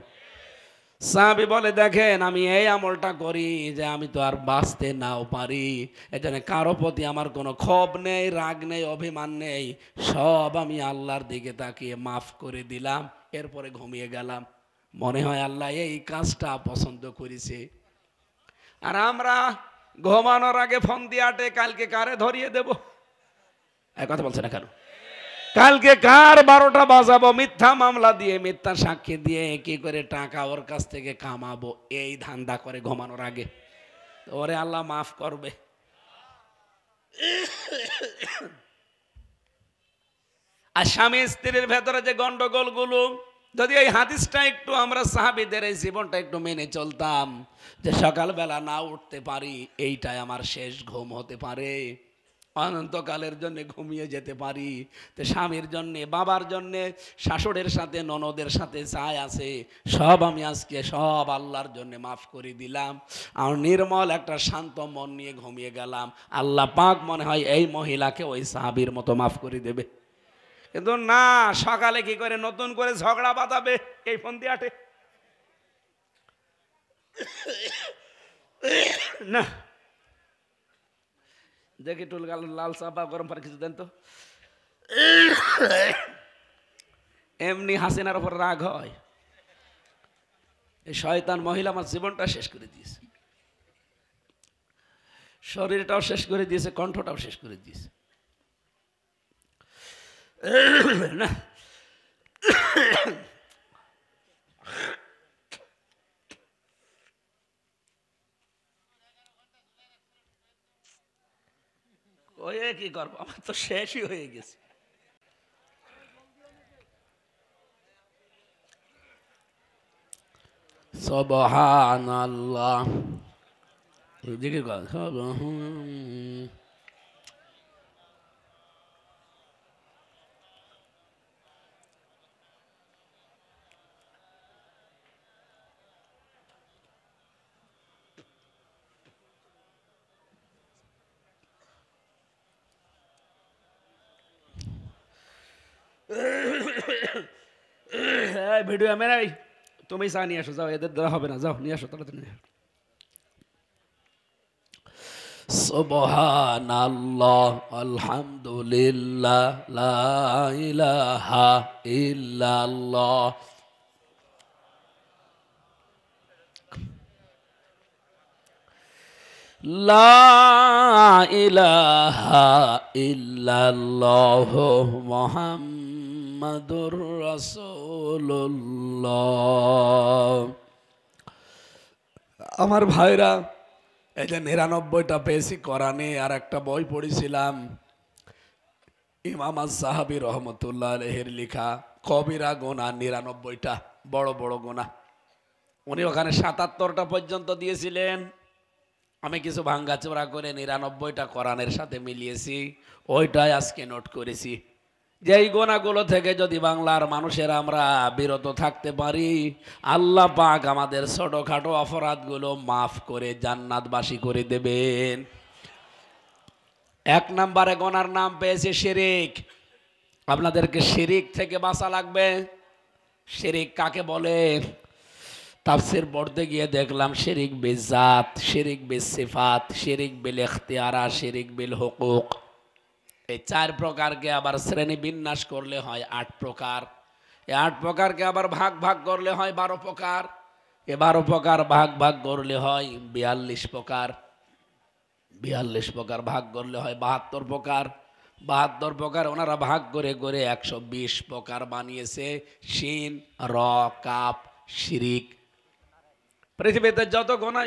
Speaker 1: সাহাবী বলে দেখেন আমি এই আমলটা করি যে আমি তো আর বাঁচতে নাও পারি, এজন্য কারো প্রতি আমার কোনো ক্ষোভ নেই, রাগ নেই, অভিমান নেই, সব আমি আল্লাহর দিকে তাকিয়ে মাফ করে দিলাম, এরপরে ঘুমিয়ে গেলাম। মনে হয় আল্লাহ এই কাজটা পছন্দ করেছে। আর আমরা ঘুমানোর আগে ফোন দিয়ে আটে কালকে কারে ধরিয়ে দেব। এই কথা বলছে না কেন? কালকে কার 12টা বাজাবো, মিথ্যা মামলা দিয়ে, মিথ্যা সাক্ষী দিয়ে কি করে টাকা ওর কাছ থেকে কামাবো, এই ধান্দা করে ঘুমানোর আগে। ওরে আল্লাহ মাফ করবে। আর স্বামী স্ত্রীর ভেতরে যে গন্ডগোল গুলো, যদি এই হাদিসটা একটু আমরা সাহাবীদের এই জীবনটা একটু মেনে চলতাম, যে সকালবেলা না উঠতে পারি এইটাই আমার শেষ ঘুম হতে পারে, অনন্তকালের জন্য ঘুমিয়ে যেতে পারি, তো স্বামীর জন্যে, বাবার জন্যে, শাশুড়ের সাথে, ননদের সাথে যাই আছে সব আমি আজকে সব আল্লাহর জন্য মাফ করে দিলাম, আর নির্মল একটা শান্ত মন নিয়ে ঘুমিয়ে গেলাম। আল্লাহ পাক মনে হয় এই মহিলাকে ওই সাহাবীর মতো মাফ করে দেবে। কিন্তু না, সকালে কি করে নতুন করে ঝগড়া বাঁধাবে এই ফোন দিয়ে আটে না। দেখি টুল গাল লাল চা বা গরম পানি কিছু দেন তো। এমনি হাসিনার উপর রাগ হয়। এই শয়তান মহিলা আমার জীবনটা শেষ করে দিয়েছে, শরীরটাও শেষ করে দিয়েছে, কণ্ঠটাও শেষ করে দিয়েছে। না ওই কি করবো, আমার তো শেষই হয়ে গেছে। সুবহানাল্লাহ, জিকির কর। ভিডিও মেরাই তুমি চা নিয়ে আসো, যাও, এদের দ্বারা হবে না, যাও নিয়ে আসো তাড়াতাড়ি। সুবহানাল্লাহ, আলহামদুলিল্লাহ, লা ইলাহা ইল্লাল্লাহ। লা ইলাহা ইল্লাল্লাহ মুহাম্মাদুর রাসূলুল্লাহ। আমার ভাইরা, এই যে ৯৯টা পেয়েছি কোরআনে, আর একটা বই পড়েছিলাম ইমাম আজ-যাহাবী রহমতুল্লাহ আলাইহির লেখা কবিরা গোনা ৯৯টা, বড় বড় গোনা। উনি ওখানে ৭৭টা পর্যন্ত দিয়েছিলেন, আমি কিছু ভাঙ্গাচোরা করে ৯৯টা কোরআনের সাথে মিলিয়েছি, ওইটাই আজকে নোট করেছি। যে এই গোনাগুলো থেকে যদি বাংলার মানুষের আমরা বিরত থাকতে পারি, আল্লাহ পাক আমাদের ছোটখাটো অপরাধগুলো মাফ করে জান্নাতবাসী করে দেবেন। ১ নম্বরে গোনার নাম পেয়েছে শিরিক। আপনাদেরকে শিরিক থেকে বাঁচা লাগবে। শিরিক কাকে বলে? তাফসীর পড়তে গিয়ে দেখলাম শিরিক বিল জাত, শিরিক বিল সিফাত, শিরিক বিল ইখতিয়ারা, শিরিক বিল হুকুক। এই 4 প্রকারকে আবার শ্রেণী বিন্যাস করলে হয় 8 প্রকার। এই 8 প্রকারকে আবার ভাগ ভাগ করলে হয় 12 প্রকার। এ 12 প্রকার ভাগ ভাগ করলে হয় 42 প্রকার। 42 প্রকার ভাগ করলে হয় 72 প্রকার। 72 প্রকার ওনারা ভাগ করে করে 120 প্রকার বানিয়েছে। শিন, র, কাপ, শিরিক। পৃথিবীতে যত গোনা,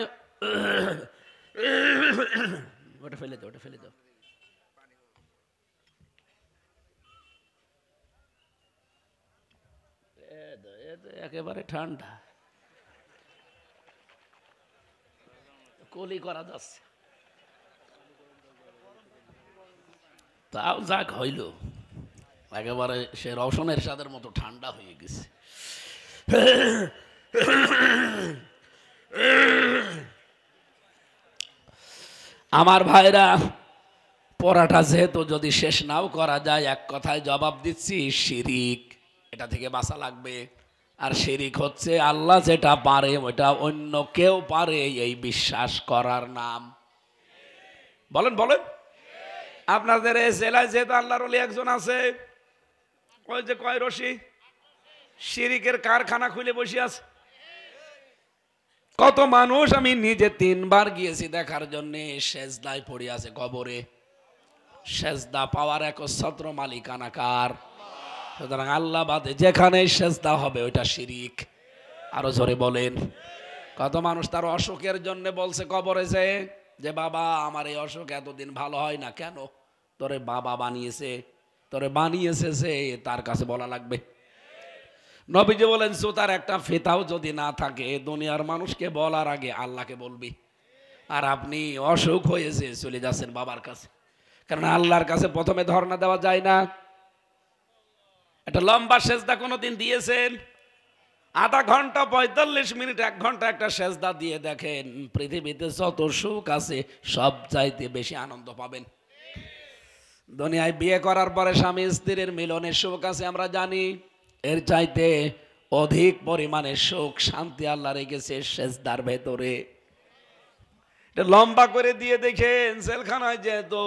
Speaker 1: ওটা ফেলে দাও, ওটা ফেলে দাও। একেবারে ঠান্ডা, কলি করা যাচ্ছে, তাও যাক হইল, একেবারে সে রওশনের সাদের মতো ঠান্ডা হয়ে গেছে। আমার ভাইরা, পড়াটা যেহেতু যদি শেষ নাও করা যায়, এক কথায় জবাব দিচ্ছি, শিরিক। এটা থেকে বাঁচা লাগবে। আর শিরিক হচ্ছে আল্লাহ যেটা পারে ওটা অন্য কেউ পারে এই বিশ্বাস করার নাম। বলেন বলেন। আপনাদের এই জেলায় যেহেতু আল্লাহর ওলি একজন আছে, ওই যে কয় রশি, শিরিকের কারখানা খুলে বসে আছে। কত মানুষ আমি নিজে 3 বার গিয়েছি দেখার জন্য, সেজদায় পড়ে আছে কবরে। সেজদা পাওয়ার একচ্ছত্র মালিকানা কার? সুতরাং আল্লাহ বাদে যেখানে সেজদা হবে ওইটা শিরিক। আরো জোরে বলেন। কত মানুষ তার অসুখের জন্য বলছে কবরে যে বাবা আমার এই অসুখ এতদিন ভালো হয় না কেন? তোরে বাবা বানিয়েছে, তোরে বানিয়েছে সে, তার কাছে বলা লাগবে। নবীজি বলেন সুতার একটা ফিতাও যদি না থাকে, দুনিয়ার মানুষকে বলার আগে আল্লাহকে বলবি। আর আপনি অসুখ হয়েছে চলে যাচ্ছেন বাবার কাছে, কারণ আল্লাহর কাছে প্রথমে ধর্ণা দেওয়া যায় না। একটা লম্বা সেজদা কোনোদিন দিয়েছেন? আধা ঘন্টা 45 মিনিট 1 ঘন্টা একটা সেজদা দিয়ে দেখেন, পৃথিবীতে যত সুখ আছে সব চাইতে বেশি আনন্দ পাবেন। দুনিয়ায় বিয়ে করার পরে স্বামী স্ত্রীর মিলনের সুখ আছে আমরা জানি, এর চাইতে অধিক পরিমাণে সুখ শান্তি আল্লাহ রেখেছে সেজদার ভেতরে। এটা লম্বা করে দিয়ে দেখেন, জেলখানায় যেহেতু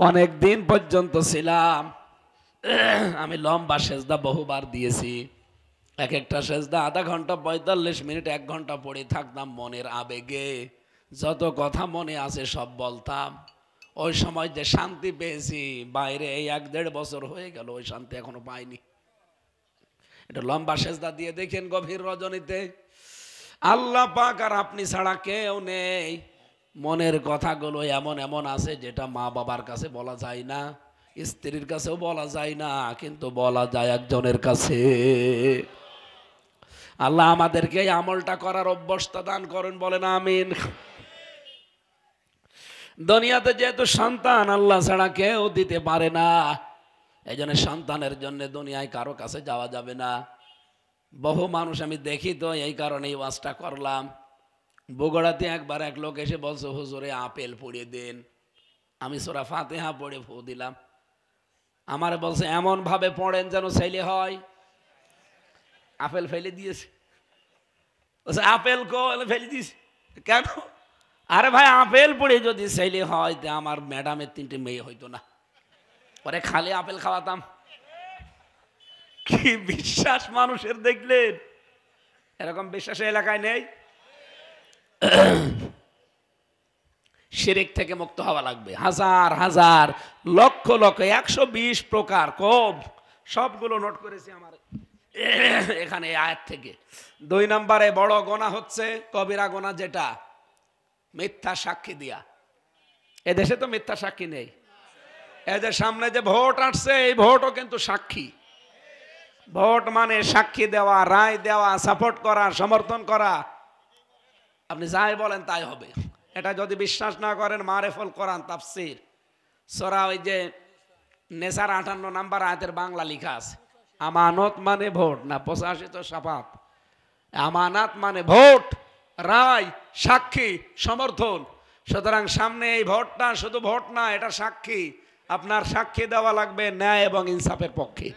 Speaker 1: অনেক দিন পর্যন্ত ছিলাম, আমি লম্বা সেজদা বহুবার দিয়েছি। এক একটা সেজদা আধা ঘন্টা 45 মিনিট 1 ঘন্টা পড়ে থাকতাম মনের আবেগে, যত কথা মনে আছে সব বলতাম। ওই সময় যে শান্তি পেয়েছি, বাইরে এই 1-1.5 বছর হয়ে গেল ওই শান্তি এখনো পাইনি। এটা লম্বা সেজদা দিয়ে দেখেন গভীর রজনীতে, আল্লাহ পাক আর আপনি ছাড়া কেউ নেই। মনের কথাগুলো এমন এমন আছে যেটা মা বাবার কাছে বলা যায় না, স্ত্রীর কাছেও বলা যায় না, কিন্তু বলা যায় একজনের কাছে। আল্লাহ আমাদেরকে এই আমলটা করার অভ্যস্ত দান করেন, বলেন আমিন। দুনিয়াতে যেহেতু সন্তান আল্লাহ ছাড়া কেউ দিতে পারে না, এই জন্য সন্তানের জন্য দুনিয়ায় কারো কাছে যাওয়া যাবে না। বহু মানুষ আমি দেখি, তো এই কারণে এই ওয়াজটা করলাম। বগুড়াতে একবার এক লোক এসে বলছে, হুজুরে আপেল পড়িয়ে দেন। আমি সূরা ফাতিহা পড়ে ফু দিলাম। আমার বলছে এমন ভাবে পড়েন যেন ছেলে হয়। আপেল ফেলে দিয়েছে। বলছে আপেল কো ফেলে দিয়েছে কেন? আরে ভাই, আপেল পড়ে যদি ছেলে হয় তা আমার ম্যাডামের 3টে মেয়ে হইতো না, পরে খালি আপেল খাওয়াতাম। কি বিশ্বাস মানুষের দেখলেন? এরকম বিশ্বাস এলাকায় নেই। শিরক থেকে মুক্ত হওয়া লাগবে। হাজার হাজার লক্ষ লক্ষ 120 প্রকার কব, সবগুলো নোট করেছি আমার এখানে আয়াত থেকে। 2 নম্বরে বড় গোনা হচ্ছে কবিরা গোনা, যেটা মিথ্যা সাক্ষী দিয়া। এদেশে তো মিথ্যা সাক্ষী নেই। এদের সামনে যে ভোট আসছে, এই ভোটও কিন্তু সাক্ষী। ভোট মানে সাক্ষী দেওয়া, রায় দেওয়া, সাপোর্ট করা, সমর্থন করা। আপনি যাই বলেন তাই হবে। এটা যদি বিশ্বাস না করেন, মারেফুল কোরআন তাফসীর সূরা ওই যে নেসার 58 নম্বর আয়াতের বাংলা লেখা আছে, আমানত মানে ভোট না, 85 তো শাফাত। আমানাত মানে ভোট, রায়, সাক্ষী, সমর্থন। সুতরাং সামনে এই ভোটটা শুধু ভোট না, এটা সাক্ষী। আপনার সাক্ষী দেওয়া লাগবে ন্যায় এবং ইনসাফের পক্ষে।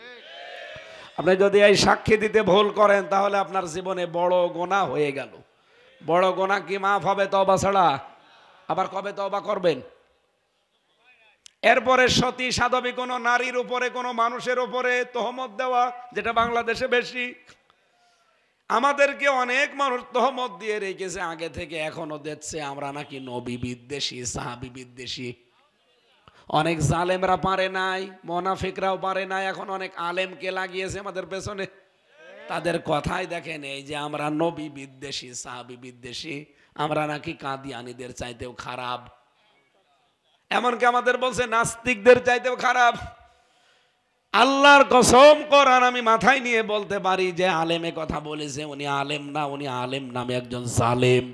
Speaker 1: আপনি যদি এই সাক্ষী দিতে ভুল করেন, তাহলে আপনার জীবনে বড় গোনা হয়ে গেল। বড় গোনা কি মাফ হবে তওবা ছাড়া? আবার কবে তওবা করবেন? এরপরে সতী সাধবী কোনো নারীর উপরে, কোনো মানুষের উপরে তহমত দেওয়া, যেটা বাংলাদেশে বেশি। আমাদেরকে অনেক মানুষ তহমত দিয়ে রেখেছে আগে থেকে, এখনো দেখছে আমরা নাকি নবী বিদ্বেষী, সাহাবী বিদ্বেষী। অনেক জালেমরা পারে নাই, মুনাফিকরাও পারে নাই, এখন অনেক আলেমকে লাগিয়েছে আমাদের পেছনে। তাদের কথাই দেখেন, এই যে আমরা নবী বিদ্বেষী, সাহাবী বিদ্বেষী, আমরা নাকি কাদিয়ানীদের চাইতেও খারাপ। এমনকি আমাদের বলছে নাস্তিকদের চাইতেও খারাপ। আল্লাহর কসম, কোরআন আমি মাথায় নিয়ে বলতে পারি যে আলেমে কথা বলেছে, উনি আলেম না, উনি আলেম নামে একজন জালেম।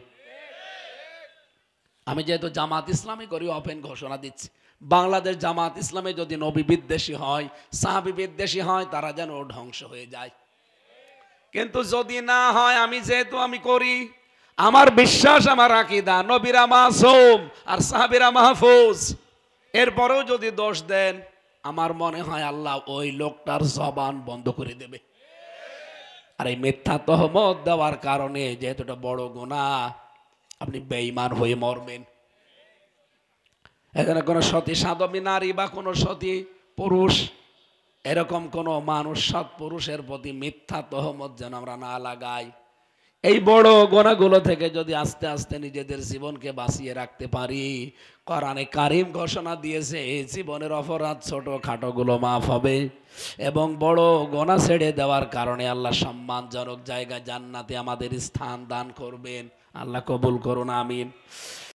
Speaker 1: আমি যেহেতু জামাত ইসলামী করি, ওপেন ঘোষণা দিচ্ছি, বাংলাদেশ জামাত ইসলামে যদি নবী বিদ্বেষী হয়, সাহাবী বিদ্বেষী হয়, তারা যেন ধ্বংস হয়ে যায়। কিন্তু যদি না হয়, আমি যেহেতু আমি করি, আমার বিশ্বাস, আমার আকীদা, নবীরা মাসুম আর সাহাবীরা মাহফুজ, এরপরেও যদি দোষ দেন, আমার মনে হয় আল্লাহ ওই লোকটার জবান বন্ধ করে দেবে। আর এই মিথ্যা তহমত দেওয়ার কারণে যেহেতু এটা বড় গুনাহ, আপনি বেঈমান হয়ে মরবেন। এখানে কোনো সতী সাধবী নারী বা কোনো সতী পুরুষ, এরকম কোনো মানুষ, সৎ পুরুষের প্রতি মিথ্যা তহমত যেন আমরা না লাগাই। এই বড় গোনাগুলো থেকে যদি আস্তে আস্তে নিজেদের জীবনকে বাঁচিয়ে রাখতে পারি, কোরআনে কারীম ঘোষণা দিয়েছে এই জীবনের অপরাধ ছোট খাটোগুলো মাফ হবে, এবং বড় গোনা ছেড়ে দেওয়ার কারণে আল্লাহ সম্মানজনক জায়গা জান্নাতে আমাদের স্থান দান করবেন। আল্লাহ কবুল করুন, আমিন।